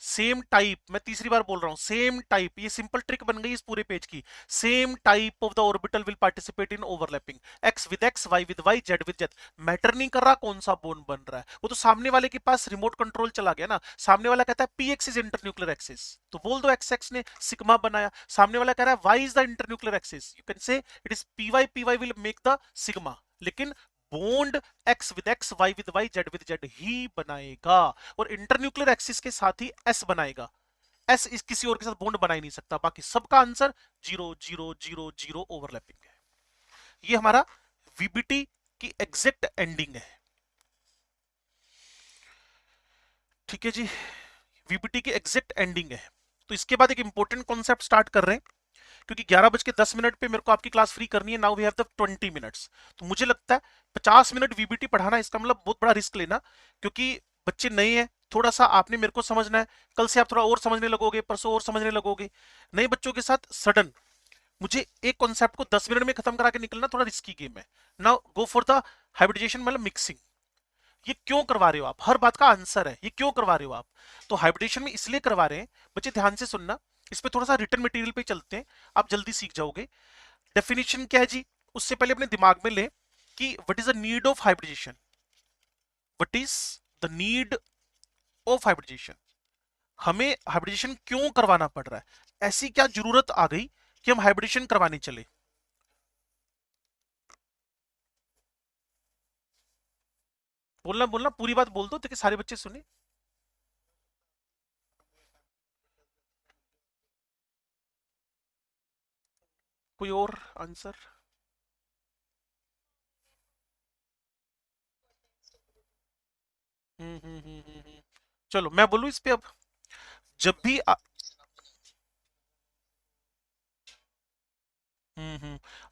same type, मैं तीसरी बार बोल रहा हूं, सेम टाइप, ये सिंपल ट्रिक बन गई इस पूरे पेज की। Same type of the orbital will participate in overlapping, X with X, Y with Y, Z with Z. Matter नहीं कर रहा कौन सा बोन बन रहा है, वो तो सामने वाले के पास रिमोट कंट्रोल चला गया ना। सामने वाला कहता है P x is internuclear axis, तो बोल दो एक्स एक्स ने सिग्मा बनाया। सामने वाला कह रहा है Y is the internuclear axis, you can say it is P Y will make the sigma, लेकिन bond X with X, Y with Y, Z with Z ही बनाएगा, और इंटरन्यूक्लियर एक्सिस के साथ ही एस बनाएगा। एस इस किसी और के साथ बॉन्ड बना ही नहीं सकता। बाकी सबका answer zero zero zero zero overlapping है। ये हमारा वीबीटी की एग्जैक्ट एंडिंग है। ठीक है जी, वीपीटी की एग्जैक्ट एंडिंग है। तो इसके बाद एक इंपॉर्टेंट कॉन्सेप्ट स्टार्ट कर रहे हैं, क्योंकि 11:10 पे मेरे को आपकी क्लास फ्री करनी है। Now we have the 20 minutes. तो मुझे लगता है 50 मिनट वीबीटी पढ़ाना इसका मतलब बहुत बड़ा रिस्क लेना, क्योंकि बच्चे नए हैं। थोड़ा सा आपने मेरे को समझना है, कल से आप थोड़ा और समझने लगोगे, परसों और समझने लगोगे। नए बच्चों के साथ सडन मुझे एक कॉन्सेप्ट को 10 मिनट में खत्म करा के निकलना थोड़ा रिस्की गेम है। Now go for the hybridization, मतलब मिक्सिंग। ये क्यों करवा रहे हो आप, हर बात का आंसर है, ये क्यों करवा रहे हो आप। तो हाइब्रिडेशन में इसलिए करवा रहे हैं, बच्चे ध्यान से सुनना। इस पे थोड़ा सा रिटर्न मटेरियल पे चलते हैं, आप जल्दी सीख जाओगे। डेफिनेशन क्या है जी, उससे पहले अपने दिमाग में ले कि what is the need of hybridization. What is the need of hybridization, हमें हाइब्रिडेशन क्यों करवाना पड़ रहा है, ऐसी क्या जरूरत आ गई कि हम हाइब्रिडेशन करवाने चले। बोलना बोलना, पूरी बात बोल दो ताकि सारे बच्चे सुने। कोई और आंसर? चलो मैं बोलूं इस पे अब। जब भी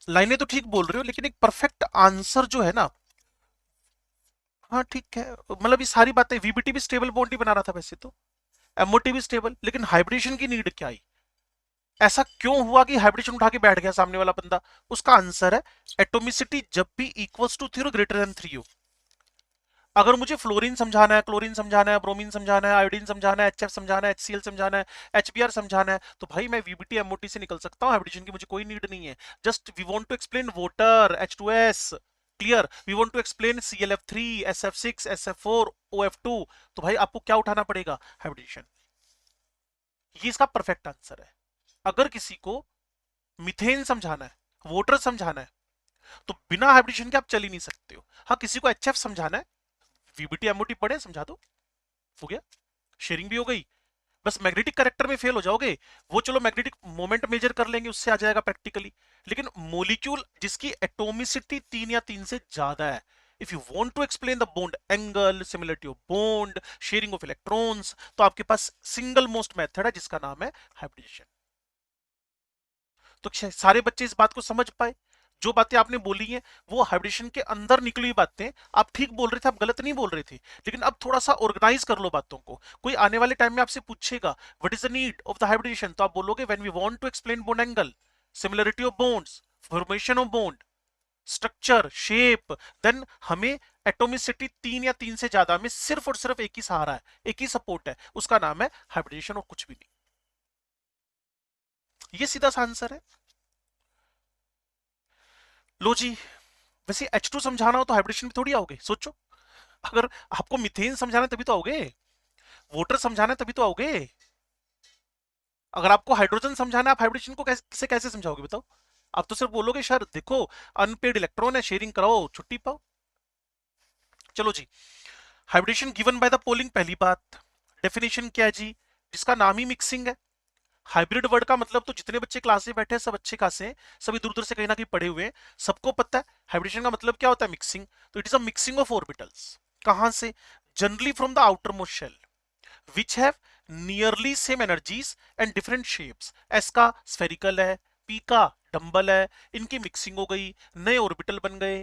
लाइनें तो ठीक बोल रहे हो, लेकिन एक परफेक्ट आंसर जो है ना। हाँ ठीक है, मतलब ये सारी बातें, वीबीटी भी स्टेबल बॉन्ड ही बना रहा था वैसे तो, एमओटी भी स्टेबल, लेकिन हाइब्रिडेशन की नीड क्या आई, ऐसा क्यों हुआ कि हाइब्रिडेशन उठा के बैठ गया सामने वाला बंदा। उसका आंसर है एटोमिसिटी जब भी इक्वल्स टू 3 ग्रेटर देन 3 हो। अगर मुझे फ्लोरीन समझाना है, क्लोरीन समझाना है, ब्रोमीन समझाना है, आयोडीन समझाना है, एचएफ समझाना है, एचसीएल समझाना है, एचबीआर समझाना है, तो भाई मैं वीबीटी एमओटी से निकल सकता हूँ, हाइब्रिडेशन की मुझे कोई नीड नहीं है। Just we want to explain water, H2S, clear, we want to explain ClF3, SF6, SF4, OF2, तो भाई आपको क्या उठाना पड़ेगा, हाइब्रिडेशन। ये इसका परफेक्ट आंसर है। अगर किसी को मिथेन समझाना है, वाटर समझाना है, तो बिना हाइब्रिडेशन के आप चल ही नहीं सकते हो। हाँ, किसी को एचएफ समझाना है, वीबीटी एमओटी पढ़े, समझा दो, हो गया, शेयरिंग भी हो गई। बस मैग्नेटिक करेक्टर में फेल हो जाओगे, वो चलो मैग्नेटिक मोमेंट मेजर कर लेंगे, उससे आ जाएगा प्रैक्टिकली। लेकिन मोलिक्यूल जिसकी एटोमिसिटी 3 या 3 से ज्यादा है, if you want to explain the bond angle, similarity of bond, sharing of electrons, तो आपके पास सिंगल मोस्ट मेथड है जिसका नाम है हाइब्रिडेशन। तो सारे बच्चे इस बात को समझ पाए। जो बातें आपने बोली हैं वो हाइब्रिडेशन के अंदर निकली हुई बातें, आप ठीक बोल रहे थे, आप गलत नहीं बोल रहे थे। लेकिन अब थोड़ा सा ऑर्गेनाइज कर लो बातों को। कोई आने वाले टाइम में आपसे पूछेगा what is the need of the hybridization, तो आप बोलोगे when we want to explain bond angle, similarity of bonds, formation of bond, structure, shape, then हमें एटोमिसिटी 3 या 3 से ज्यादा में सिर्फ और सिर्फ एक ही सहारा है, एक ही सपोर्ट है, उसका नाम है हाइब्रिडेशन और कुछ भी नहीं। ये सीधा सा आंसर है। लो जी, वैसे H2 समझाना हो तो हाइब्रिडेशन में थोड़ी आओगे, सोचो। अगर आपको मिथेन समझाना है तभी तो आओगे, वाटर समझाना है तभी तो आओगे। अगर आपको हाइड्रोजन समझाना है, आप हाइब्रिडेशन को कैसे समझाओगे बताओ। आप तो सिर्फ बोलोगे सर देखो अनपेड इलेक्ट्रॉन है, शेयरिंग कराओ, छुट्टी पाओ। चलो जी, hybridization given by the Pauling, पहली बात। डेफिनेशन क्या है जी, जिसका नाम ही मिक्सिंग है। हाइब्रिड वर्ड का मतलब तो जितने बच्चे क्लास में बैठे हैं सब अच्छे खासे हैं, सभी दूर दूर से कहीं ना कहीं पढ़े हुए हैं, सबको पता है हाइब्रिडेशन का मतलब क्या होता है, मिक्सिंग। तो it is a mixing of orbitals. कहां से, generally from the outermost shell which have nearly same energies and different shapes. S का स्फेरिकल है, पी का डंबल है, इनकी मिक्सिंग हो गई, नए ऑर्बिटल बन गए।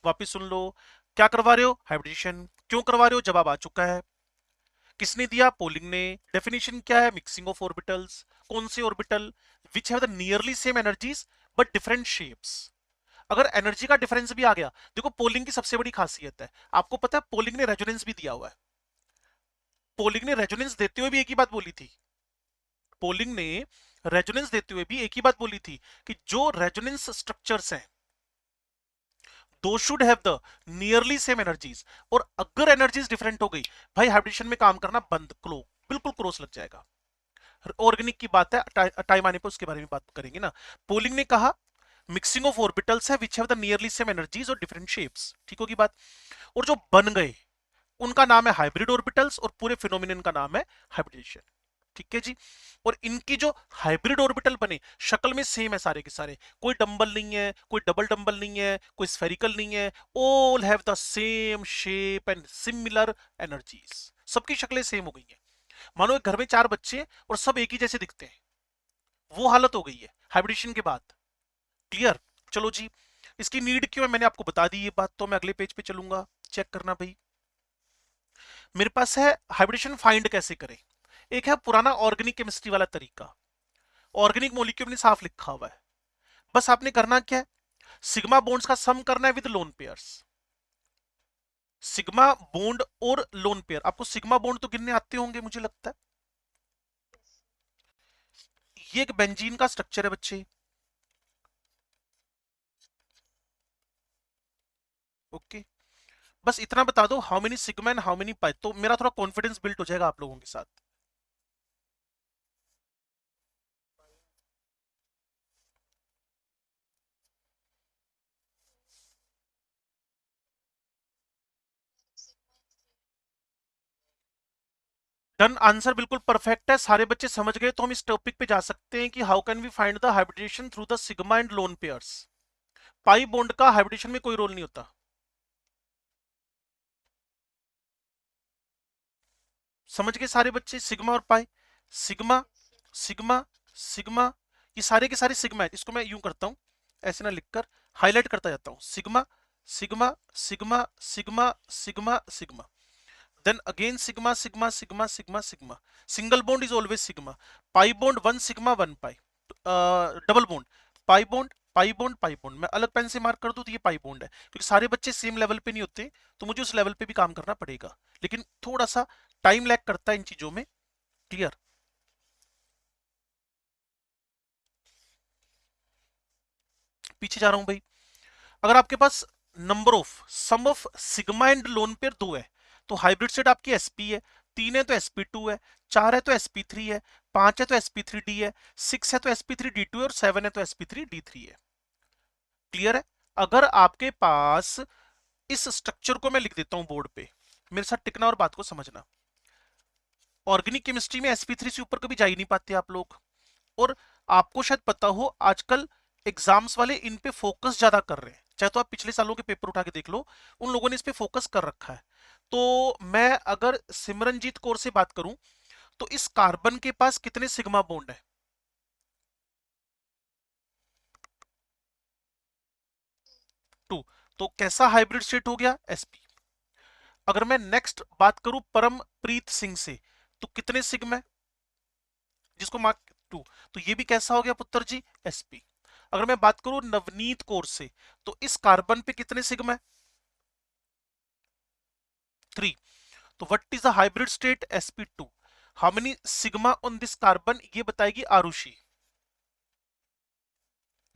वापिस सुन लो, क्या करवा रहे हो, हाइब्रिडेशन। क्यों करवा रहे हो, जवाब आ चुका है। किसने दिया, पोलिंग ने। डेफिनेशन क्या है, मिक्सिंग ऑफ ऑर्बिटल्स। कौन से orbital, which have the nearly same energies but different shapes. अगर एनर्जी का डिफरेंस भी आ गया, देखो पोलिंग की सबसे बड़ी खासियत है, आपको पता है पोलिंग ने रेजोनेंस भी दिया हुआ है। पोलिंग ने रेजोनेंस देते हुए भी एक ही बात बोली थी, पोलिंग ने रेजोनेंस देते हुए भी एक ही बात बोली थी कि जो रेजोनेंस स्ट्रक्चर्स हैं दो should have the nearly same energies. और अगर एनर्जीज डिफरेंट हो गई, भाई हाइब्रिडेशन में काम करना बंद, बिल्कुल क्रॉस लग जाएगा। ऑर्गेनिक की बात है, टाइम आने पर उसके बारे में बात करेंगे ना। पोलिंग ने कहा मिक्सिंग ऑफ ऑर्बिटल्स है which have the nearly same energies और डिफरेंट शेप्स, ठीक होगी बात। और जो बन गए उनका नाम है हाइब्रिड ऑर्बिटल्स, और पूरे फिनोमिनन का नाम है हाइब्रिडेशन, ठीक है जी। और इनकी जो हाइब्रिड ऑर्बिटल बने शक्ल में सेम है सारे के सारे, कोई डंबल नहीं है, कोई डबल डंबल नहीं है, कोई स्फेरिकल नहीं है, all have the same shape and similar energies, सबकी शक्लें सेम हो गई हैं। मानो एक घर में 4 बच्चे हैं और सब एक ही जैसे दिखते हैं, वो हालत हो गई है हाइब्रिडेशन के बाद। क्लियर? चलो जी, इसकी नीड क्यों है मैंने आपको बता दी ये बात, तो मैं अगले पेज पे चलूंगा, चेक करना भाई। मेरे पास है हाइब्रिडेशन फाइंड कैसे करें। एक है पुराना ऑर्गेनिक केमिस्ट्री वाला तरीका, ऑर्गेनिक मॉलिक्यूल ने साफ लिखा हुआ है, बस आपने करना क्या है, सिग्मा बॉन्ड्स का सम करना है with lone pairs. Sigma bond और लोन पेयर, आपको सिग्मा बॉन्ड तो गिनने आते होंगे मुझे लगता है। ये एक बेंजीन का स्ट्रक्चर है बच्चे, ओके। बस इतना बता दो how many sigma and how many pi, तो मेरा थोड़ा कॉन्फिडेंस बिल्ड हो जाएगा आप लोगों के साथ। डन, आंसर बिल्कुल परफेक्ट है, सारे बच्चे समझ गए, तो हम इस टॉपिक पे जा सकते हैं कि how can we find the hybridization through the sigma and lone pairs. Pi bond का हाइब्रिडेशन में कोई रोल नहीं होता। समझ गए सारे बच्चे, सिग्मा और पाई, सिग्मा सिग्मा सिग्मा, ये सारे के सारे सिग्मा है। इसको मैं यूं करता हूं, ऐसे ना लिखकर हाईलाइट करता जाता हूं, sigma sigma sigma sigma sigma sigma, then again sigma sigma sigma sigma sigma, single bond is always sigma, pi bond 1 sigma 1 pi, double bond pi bond pi bond pi bond, मैं अलग pen से mark कर दूं तो ये pi bond है, क्योंकि सारे बच्चे सेम लेवल पे नहीं होते, तो मुझे उस लेवल पे भी काम करना पड़ेगा, लेकिन थोड़ा सा टाइम लैग करता है इन चीजों में। क्लियर? पीछे जा रहा हूं भाई। अगर आपके पास number of sum of sigma and lone pair 2 है, तो हाइब्रिड सेट आपकी sp है, 3 है तो sp2 है, 4 है तो sp3 है, 5 है तो sp3d है, 6 है तो sp3d2 है, और 7 है तो sp3d3 है। क्लियर है? अगर आपके पास, इस स्ट्रक्चर को मैं लिख देता हूं बोर्ड पे, मेरे साथ टिकना और बात को समझना। ऑर्गेनिक केमिस्ट्री में sp3 से ऊपर कभी जा ही नहीं पाते आप लोग, और आपको शायद पता हो आजकल एग्जाम्स वाले इन पे फोकस ज्यादा कर रहे हैं, चाहे तो आप पिछले सालों के पेपर उठा के देख लो, उन लोगों ने इस पे फोकस कर रखा है। तो मैं अगर सिमरनजीत कौर से बात करूं, तो इस कार्बन के पास कितने सिग्मा बॉन्ड है? 2। तो कैसा हाइब्रिड स्टेट हो गया? sp। अगर मैं नेक्स्ट बात करूं परमप्रीत सिंह से, तो कितने सिग्मा है? जिसको मार्क 2, तो ये भी कैसा हो गया पुत्र जी? sp। अगर मैं बात करूं नवनीत कौर से, तो इस कार्बन पे कितने सिग्मा है? 3। तो what is the hybrid state? sp2। How many sigma on this carbon, ये बताएगी आरुषि।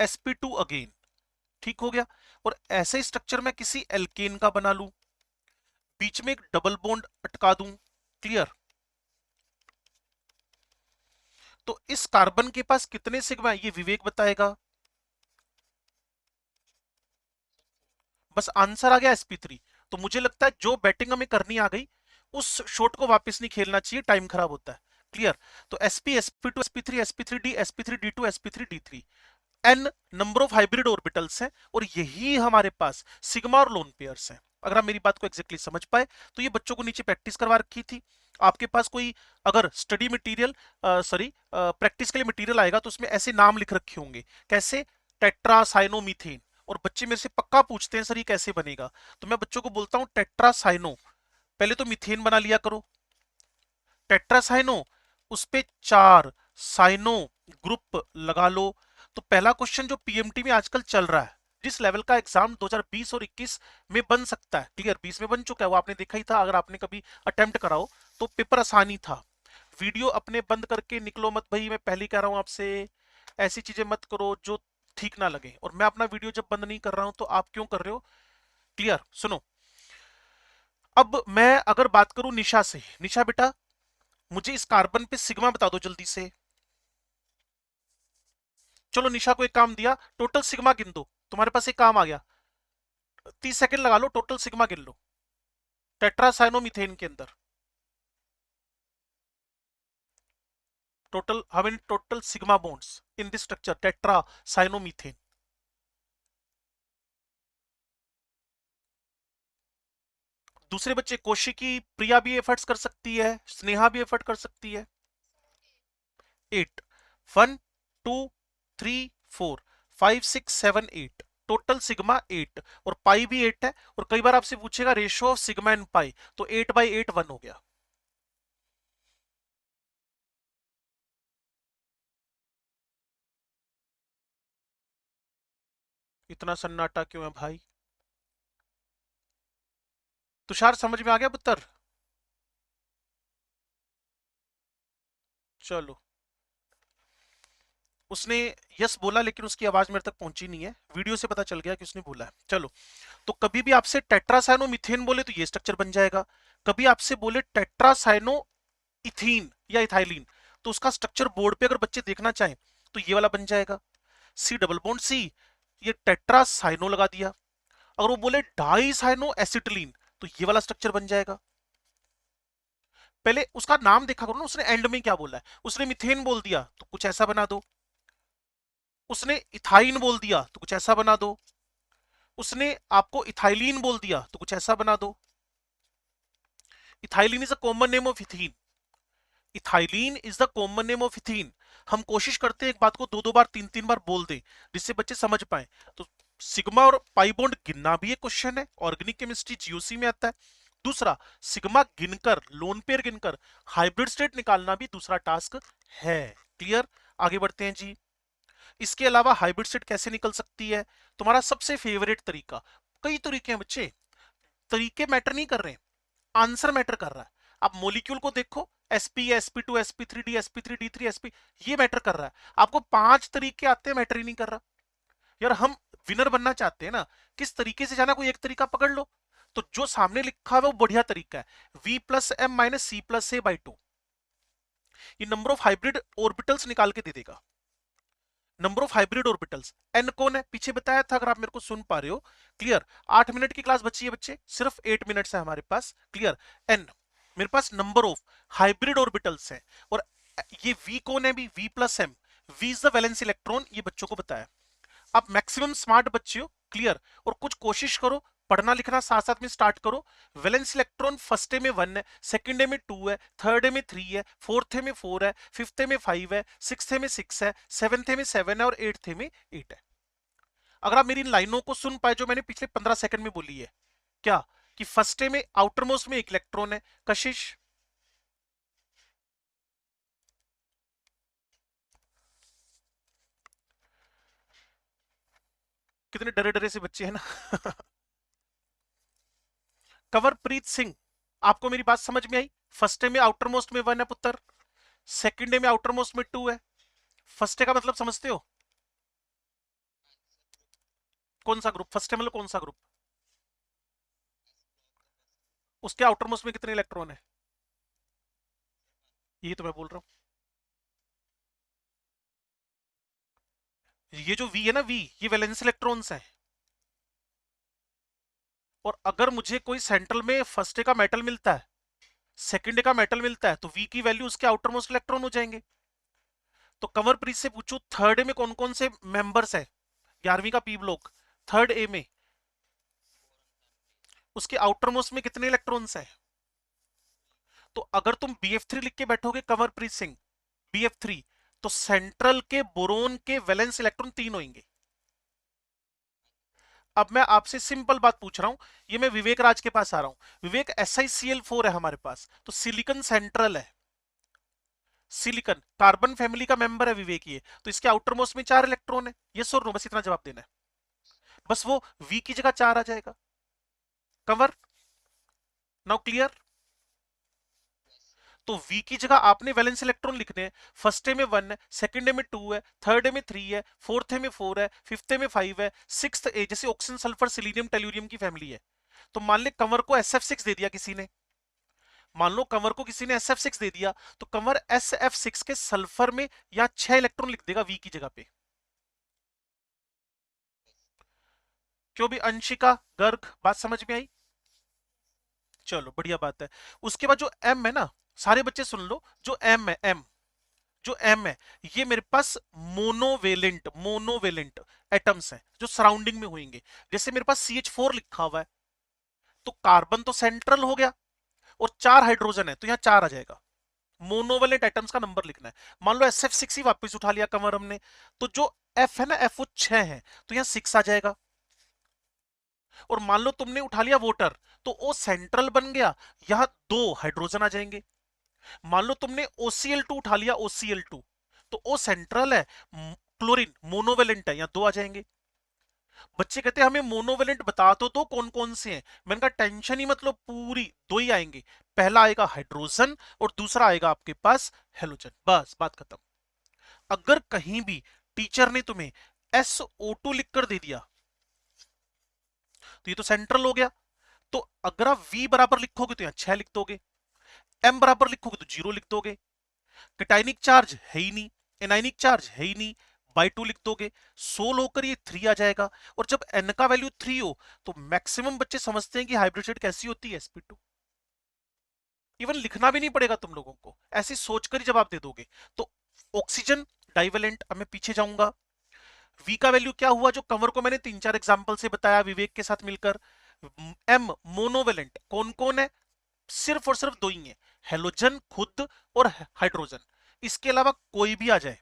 sp2 again. ठीक हो गया। और ऐसे स्ट्रक्चर में किसी एल्केन का बना लूं, बीच में एक डबल बॉन्ड अटका दूं। क्लियर? तो इस कार्बन के पास कितने सिग्मा है, ये विवेक बताएगा। बस आंसर आ गया sp3। तो मुझे लगता है जो बैटिंग हमें करनी आ गई, उस शॉट को वापस नहीं खेलना चाहिए, टाइम खराब होता है। क्लियर? तो sp sp2 sp3 sp3d sp3d2 sp3d3, N number of hybrid orbitals हैं, और यही हमारे पास सिग्मा और लोन पेयर्स हैं। अगर आप मेरी बात को एग्जैक्टली समझ पाए, तो ये बच्चों को नीचे प्रैक्टिस करवा रखी थी। आपके पास कोई अगर स्टडी मटेरियल, सॉरी प्रैक्टिस के लिए मटेरियल आएगा, तो उसमें ऐसे नाम लिख रखे होंगे, कैसे? टेट्रासाइनोमीथेन। और बच्चे मेरे से पक्का पूछते हैं सर ये कैसे बनेगा, तो मैं बच्चों को बोलता हूं टेट्रासाइनो, पहले तो मीथेन बना लिया करो, टेट्रासाइनो, उस पे 4 साइनो ग्रुप लगा लो। तो पहला क्वेश्चन जो पीएमटी में आजकल चल रहा है, जिस लेवल का एग्जाम 2020 और 21 में बन सकता है, क्लियर 20 में बन चुका है, वो आपने देखा ही था, अगर आपने कभी अटेम्प्ट करा हो, तो पेपर आसानी था। वीडियो अपने बंद करके निकलो मत भाई, मैं पहले कह रहा हूं आपसे, ऐसी चीजें मत करो जो ठीक ना लगे, और मैं अपना वीडियो जब बंद नहीं कर रहा हूं तो आप क्यों कर रहे हो? क्लियर? सुनो, अब मैं अगर बात करूं निशा से, निशा बेटा मुझे इस कार्बन पे सिग्मा बता दो जल्दी से। चलो निशा को एक काम दिया, टोटल सिग्मा गिन दो, तुम्हारे पास एक काम आ गया, 30 सेकंड लगा लो, टोटल सिग्मा गिन लो टेट्रासाइनोमीथेन के अंदर। Total how many total sigma bonds in this structure tetracyanomethane? दूसरे बच्चे कौशिकी, प्रिया भी एफर्ट्स कर सकती है, स्नेहा भी एफर्ट कर सकती है। 8, 1, 2, 3, 4, 5, 6, 7, 8, टोटल सिग्मा 8, और पाई भी 8 है। और कई बार आपसे पूछेगा ratio of sigma and pi, तो 8/8 1 हो गया। इतना सन्नाटा क्यों है भाई? तुषार समझ में आ गया पुत्र? चलो, उसने यस बोला लेकिन उसकी आवाज मेरे तक पहुंची नहीं है, वीडियो से पता चल गया कि उसने बोला है। चलो, तो कभी भी आपसे टेट्रासाइनो मीथेन बोले तो ये स्ट्रक्चर बन जाएगा। कभी आपसे बोले टेट्रासाइनो इथीन या इथाइलिन, तो उसका स्ट्रक्चर बोर्ड पे अगर बच्चे देखना चाहें तो ये वाला बन जाएगा, सी डबल बॉन्ड सी, ये टेट्रासाइनो लगा दिया। अगर वो बोले डाई साइनो एसिटिलीन, तो ये वाला स्ट्रक्चर बन जाएगा। पहले उसका नाम देखा करो ना, उसने एंड में क्या बोला है। उसने मिथेन बोल दिया तो कुछ ऐसा बना दो, उसने इथाइन बोल दिया तो कुछ ऐसा बना दो, उसने आपको इथाइलिन बोल दिया तो कुछ ऐसा बना दो। Ethylene is a common name of ethene, ethylene is the common name of ethene. हम कोशिश करते हैं एक बात को दो दो बार तीन तीन बार बोल दें जिससे बच्चे समझ पाए। तो सिग्मा और पाई बॉन्ड गिनना भी एक क्वेश्चन है, ऑर्गेनिक केमिस्ट्री जीओसी में आता है। दूसरा, सिग्मा गिनकर, लोन पेयर गिनकर हाइब्रिड स्टेट निकालना भी दूसरा टास्क है। क्लियर? आगे बढ़ते हैं जी। इसके अलावा हाइब्रिड स्टेट कैसे निकल सकती है? तुम्हारा सबसे फेवरेट तरीका, कई तरीके हैं बच्चे, तरीके मैटर नहीं कर रहे हैं, आंसर मैटर कर रहा है। आप मॉलिक्यूल को देखो, sp, sp2, sp3d, sp3, d3, sp, ये मैटर कर रहा है। आपको 5 तरीके आते हैं, मैटर ही नहीं कर रहा। यार हम विनर बनना चाहते हैं ना, किस तरीके से जाना, कोई एक तरीका पकड़ लो। तो जो सामने लिखा हुआ वो बढ़िया तरीका है, v plus M minus C plus A by 2, ये नंबर ऑफ हाइब्रिड ऑर्बिटल्स निकाल के दे देगा। Number of hybrid orbitals, N कौन है पीछे बताया था, अगर आप मेरे को सुन पा रहे हो। क्लियर? 8 मिनट की क्लास बची है बच्चे, सिर्फ 8 मिनट्स है हमारे पास। क्लियर? एन, मेरे पास नंबर ऑफ हाइब्रिड ऑर्बिटल्स है। और ये वी कौन है भी, V plus M, V is the valence electron, ये बच्चों को बताया। आप मैक्सिमम स्मार्ट बच्चे हो। क्लियर? और कुछ कोशिश करो, पढ़ना लिखना साथ साथ में स्टार्ट करो। वैलेंस इलेक्ट्रॉन फर्स्ट डे में 1 है, सेकंड डे में 2 है, थर्ड डे में 3 है, फोर्थ में 4 है, फिफ्थ में 5 है, सिक्स्थ में 6 है, सेवंथ में 7 है और एट्थ में 8 है। अगर आप मेरी इन लाइनों को सुन पाए जो मैंने पिछले 15 सेकंड में बोली है, क्या कि फर्स्ट डे में आउटर मोस्ट में एक इलेक्ट्रॉन है। कशिश, कितने डरे डरे से बच्चे हैं ना। कंवरप्रीत सिंह, आपको मेरी बात समझ में आई? फर्स्ट डे में आउटर मोस्ट में 1 है पुत्र, सेकंड डे में आउटर मोस्ट में 2 है। फर्स्ट डे का मतलब समझते हो? कौन सा ग्रुप? फर्स्ट डे मतलब कौन सा ग्रुप? उसके आउटर मोस्ट में कितने इलेक्ट्रॉन है? ये तो मैं बोल रहा हूँ, ये जो वी है ना, वी, ये वैलेंस इलेक्ट्रॉन्स है। और अगर मुझे कोई सेंट्रल में फर्स्ट डे का मेटल मिलता है, सेकंड डे का मेटल मिलता है, तो वी की वैल्यू उसके आउटर मोस्ट इलेक्ट्रॉन हो जाएंगे। तो कंवरप्रीत से पूछो थर्ड ए में कौन कौन से मेंबर्स है, 11वीं का पी ब्लॉक, थर्ड ए में उसके आउटर मोस्ट में कितने इलेक्ट्रॉन्स है? तो अगर तुम BF3 लिख के बैठोगे कंवरप्रीत सिंह, BF3, तो सेंट्रल के बोरोन के वैलेंस इलेक्ट्रॉन 3 होंगे। अब मैं आपसे सिंपल बात पूछ रहा हूं, ये मैं विवेक राज के पास आ रहा हूं। विवेक, SiCl4 है हमारे पास, तो सिलिकॉन सेंट्रल है, सिलिकॉन कार्बन फैमिली का मेंबर है विवेक, ये तो इसके आउटर मोस्ट में 4 इलेक्ट्रॉन है। ये और नो, बस इतना जवाब देना है। बस वो वी की जगह 4 आ जाएगा। कवर? Now clear? तो वी की जगह आपने वैलेंस इलेक्ट्रॉन लिखने हैं। फर्स्ट डे में 1 है, सेकंड डे में 2 है, थर्ड डे में 3 है, फोर्थ में 4 है, फिफ्थ में 5 है, सिक्स्थ ए, जैसे ऑक्सीजन सल्फर सिलीनियम टेल्यूरियम की फैमिली है। तो मान ले कंवर को SF6 दे दिया किसी ने, मान लो कंवर को किसी ने SF6 दे दिया, तो कंवर SF6 के सल्फर में या 6 इलेक्ट्रॉन लिख देगा वी की जगह पे। क्यों भी? अंशिका, गर्ग, बात समझ में आई? चलो बढ़िया बात है। उसके बाद जो एम है ना, सारे बच्चे सुन लो, जो एम है, एम, जो एम है, ये मेरे पास मोनोवेलेंट, मोनोवेलेंट एटम्स हैं जो सराउंडिंग में होंगे। जैसे मेरे पास CH4 लिखा हुआ है, तो कार्बन तो सेंट्रल हो गया और 4 हाइड्रोजन है तो यहाँ 4 आ जाएगा। मोनोवेलेंट एटम्स का नंबर लिखना है। मान लो SF6 ही वापस उठा लिया कमर हमने, तो जो F है ना F वो 6 है तो यहाँ 6 आ जाएगा। और मान लो तुमने उठा लिया वोटर, तो O सेंट्रल बन गया, यहाँ 2 हाइड्रोजन आ जाएंगे। मान लो तुमने OCl2 उठा लिया, OCl2, तो O सेंट्रल है, क्लोरीन मोनोवेलेंट है, यहाँ 2 आ जाएंगे। बच्चे कहते हैं हमें मोनोवेलेंट बता तो कौन कौन से हैं। मैंने कहा टेंशन ही मतलब पूरी 2 ही आएंगे, पहला आएगा हाइड्रोजन और दूसरा आएगा आपके पास हेलोजन, बस बात खत्म। अगर कहीं भी टीचर ने तुम्हें SO2 लिखकर दे दिया तो ये तो सेंट्रल हो गया, तो अगर आप V बराबर लिखोगे तो यहाँ 6 लिख दोगे, M बराबर लिखोगे तो 0 लिख दोगे, कैटायनिक चार्ज है ही नहीं, एनायनिक चार्ज है ही नहीं, बाई 2 लिख दोगे, सोल होकर ये 3 आ जाएगा। और जब N का वैल्यू 3 हो तो मैक्सिमम बच्चे समझते हैं कि हाइब्रिड कैसी होती है, sp2। इवन लिखना भी नहीं पड़ेगा तुम लोगों को, ऐसे सोचकर ही जवाब दे दोगे। तो ऑक्सीजन डाइवेलेंट, अब मैं पीछे जाऊंगा। V का वैल्यू क्या हुआ, जो कंवर को मैंने 3-4 एग्जांपल से बताया विवेक के साथ मिलकर। M मोनोवेलेंट, कौन कौन है, सिर्फ और सिर्फ 2 ही है, हेलोजन खुद और हाइड्रोजन। इसके अलावा कोई भी आ जाए,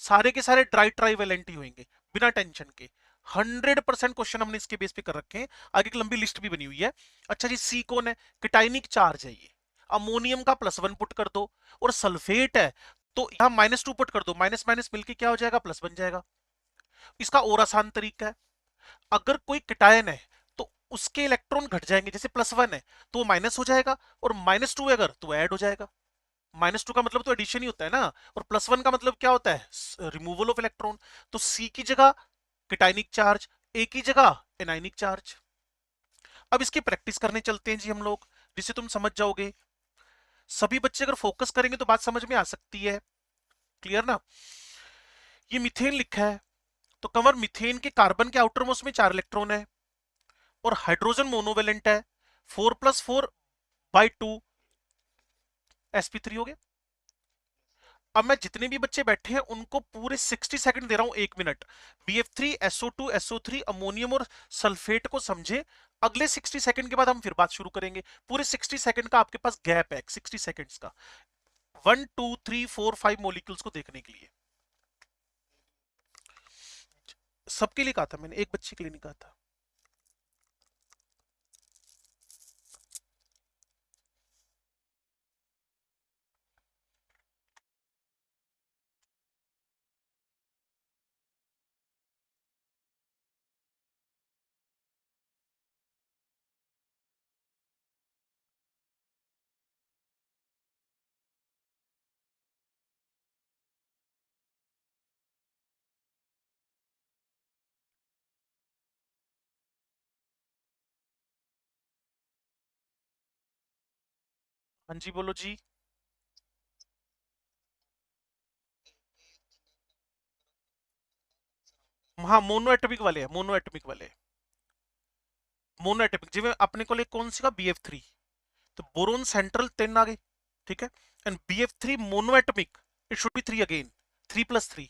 सारे के सारे ट्राइवेलेंट ही होंगे बिना टेंशन के। 100% क्वेश्चन हमने इसके बेस पे कर रखे हैं, आगे एक लंबी लिस्ट भी बनी हुई है। अच्छा जी, सी कौन है, कैटायनिक चार्ज है ये, अमोनियम का +1 पुट कर दो, और सल्फेट है तो यहां -2 पुट कर दो, माइनस माइनस मिलके क्या हो जाएगा, प्लस बन जाएगा। इसका और आसान तरीका है, अगर कोई कैटायन है तो उसके इलेक्ट्रॉन घट जाएंगे, जैसे +1 है तो वो माइनस हो जाएगा, और -2 अगर तो ऐड हो जाएगा। -2 का मतलब तो एडिशन ही होता है ना, और +1 का मतलब क्या होता है, रिमूवल ऑफ इलेक्ट्रॉन। तो सी की जगह कैटायनिक चार्ज, ए की जगह एनायनिक चार्ज। अब इसकी प्रैक्टिस करने चलते हैं जी हम लोग, जिससे तुम समझ जाओगे। सभी बच्चे अगर फोकस करेंगे तो बात समझ में आ सकती है, क्लियर ना। ये मीथेन लिखा है, तो कंवर मीथेन के कार्बन के आउटर मोस्ट में 4 इलेक्ट्रॉन है और हाइड्रोजन मोनोवेलेंट है, 4+4/2 sp3 हो गया। अब मैं जितने भी बच्चे बैठे हैं उनको पूरे 60 सेकंड दे रहा हूं, 1 minute. BF3 SO2 SO3 ammonium और सल्फेट को समझे। अगले 60 सेकंड के बाद हम फिर बात शुरू करेंगे। पूरे 60 सेकंड का आपके पास गैप है, 60 सेकंड्स का, 1 2 3 4 5 मॉलिक्यूल्स को देखने के लिए। सबके लिए कहा था मैंने, एक बच्चे के लिए नहीं कहा था। हाँ जी बोलो जी। हाँ मोनो एटॉमिक वाले हैं, मोनो एटॉमिक वाले। मोनो एटॉमिक जिਵੇਂ अपने को लिए कौन सी का BF3, तो बोरोन सेंट्रल 10 आ गए, ठीक है। And BF3 mono atomic, it should B 3 again, 3+3।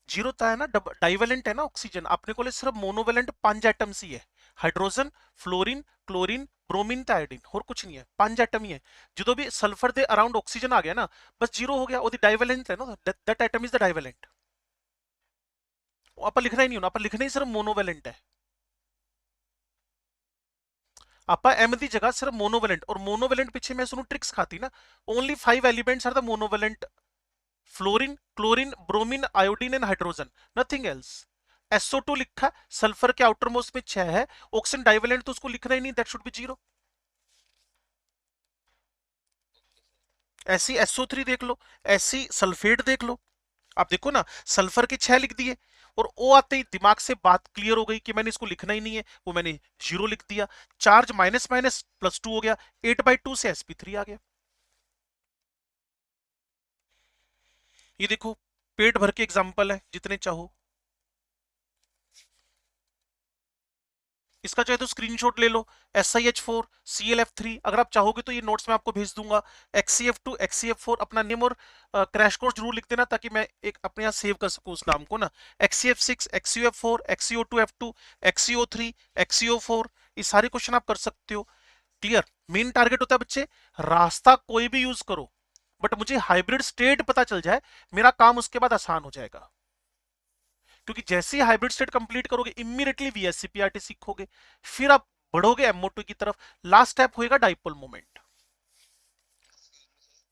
Zero था है ना, डाइवेलेंट है ना ऑक्सीजन, अपने को लिए सिर्फ मोनोवेलेंट 5 एटम्स ही है, hydrogen, fluorine, chlorine, bromine, iodine, और कुछ नहीं है, 5 एटम ही है। जो भी सल्फर दे अराउंड ऑक्सीजन आ गया ना, बस जीरो हो गया, वो डाइवेलेंट है ना, that atom is the divalent. आप लिखना ही नहीं होना, आप लिखना ही सिर्फ मोनोवेलेंट है। आप एम की जगह सिर्फ मोनोवेलेंट, और मोनोवेलेंट पीछे मैं सुनू ट्रिक्स खाती ना, only 5 elements are the monovalent, fluorine, chlorine, bromine, iodine and hydrogen, nothing else. SO2 लिखा, सल्फर के आउटर मोस्ट में 6 है, ऑक्सीजन डाइवेलेंट तो उसको लिखना ही नहीं, दैट शुड बी 0। ऐसी SO3 देख लो, ऐसी सल्फेट देख लो, आप देखो ना, सल्फर के 6 लिख दिए, और ओ आते ही दिमाग से बात क्लियर हो गई कि मैंने इसको लिखना ही नहीं है, वो मैंने 0 लिख दिया। चार्ज माइनस माइनस +2 हो गया, 8/2 से sp3 आ गया। ये देखो, पेट भर के एग्जाम्पल है, जितने चाहो। इसका चाहे तो स्क्रीनशॉट ले लो। SiH4 ClF3, अगर आप चाहोगे तो ये नोट्स मैं आपको भेज दूंगा। XCF2 XCF4, अपना नेम और क्रैश कोर्स जरूर लिख देना ताकि मैं एक अपने यहाँ सेव कर सकूँ उस नाम को ना। XCF6 XCF4 XCO2F2 XCO3 XCO4, ये सारे क्वेश्चन आप कर सकते हो। क्लियर। मेन टारगेट होता है बच्चे, रास्ता कोई भी यूज करो बट मुझे हाइब्रिड स्टेट पता चल जाए, मेरा काम उसके बाद आसान हो जाएगा। क्योंकि जैसे ही हाइब्रिड स्टेट कंप्लीट करोगे इमीडिएटली VSC PRT सीखोगे, फिर आप बढ़ोगे MO2 की तरफ। लास्ट स्टेप होएगा डाइपोल मोमेंट।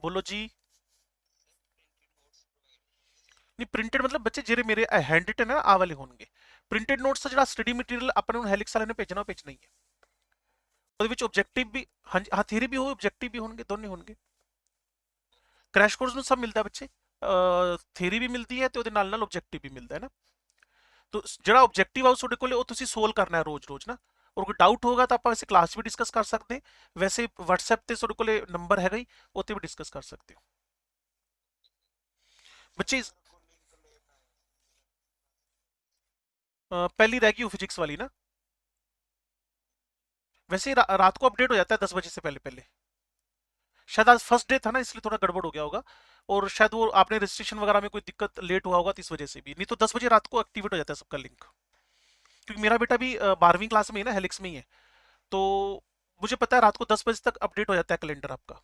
बोलो जी। नहीं प्रिंटेड मतलब बच्चे जेरे मेरे हैंड रिटन है ना, आ वाले होंगे। प्रिंटेड नोट्स ਜਿਹੜਾ स्टडी मटेरियल अपने ਨੂੰ हेलिक्स वाले ने भेजना ਉਹ भेजना ही है। ਉਹਦੇ ਵਿੱਚ ऑब्जेक्टिव भी, हाँ थ्योरी भी हो ऑब्जेक्टिव भी होंगे, दोनों होंगे। क्रैश कोर्स में सब मिलता है बच्चे, थ्योरी भी मिलती है ਤੇ ਉਹਦੇ ਨਾਲ ਨਾਲ ऑब्जेक्टिव भी मिलता है ना। तो ਜਿਹੜਾ ऑब्जेक्टिव ਆ ਤੁਹਾਡੇ ਕੋਲੇ ਉਹ ਤੁਸੀਂ ਸੋਲਵ ਕਰਨਾ ਹੈ ਰੋਜ਼ ਰੋਜ਼ ਨਾ। और कोई डाउट होगा तो आप वैसे क्लास भी डिस्कस कर सकते हैं, वैसे WhatsApp ਤੇ ਤੁਹਾਡੇ ਕੋਲੇ ਨੰਬਰ ਹੈਗਾ ਹੀ, ਉੱਤੇ ਵੀ डिस्कस कर सकते हो बच्चे। पहली रहेगी फिजिक्स वाली ना। वैसे ही रात को अपडेट हो जाता है 10 बजे से पहले पहले। शायद आज फर्स्ट डे था ना इसलिए थोड़ा गड़बड़ हो गया होगा, और शायद वो आपने रजिस्ट्रेशन वगैरह में कोई दिक्कत लेट हुआ होगा तो इस वजह से भी, नहीं तो 10 बजे रात को एक्टिवेट हो जाता है सबका लिंक। क्योंकि मेरा बेटा भी 12वीं क्लास में ही ना, हेलिक्स में ही है, तो मुझे पता है रात को 10 बजे तक अपडेट हो जाता है कैलेंडर आपका।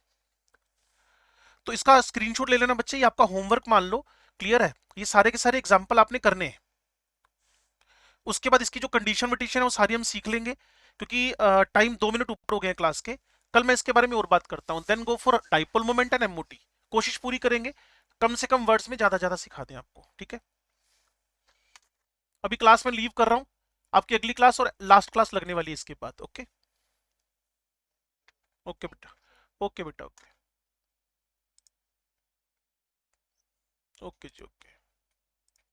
तो इसका स्क्रीनशॉट ले लेना बच्चे, ये आपका होमवर्क मान लो। क्लियर है, ये सारे के सारे एग्जाम्पल आपने करने हैं। उसके बाद इसकी जो कंडीशन वटीशन है वो सारी हम सीख लेंगे, क्योंकि टाइम 2 मिनट ऊपर हो गए हैं क्लास के। कल मैं इसके बारे में और बात करता हूँ। Then go for dipole moment and MOT। कोशिश पूरी करेंगे कम से कम वर्ड्स में ज्यादा ज्यादा सिखा दें आपको, ठीक है। अभी क्लास में लीव कर रहा हूँ, आपकी अगली क्लास और लास्ट क्लास लगने वाली है इसके बाद। ओके ओके बेटा, ओके बेटा, ओके ओके जी ओके।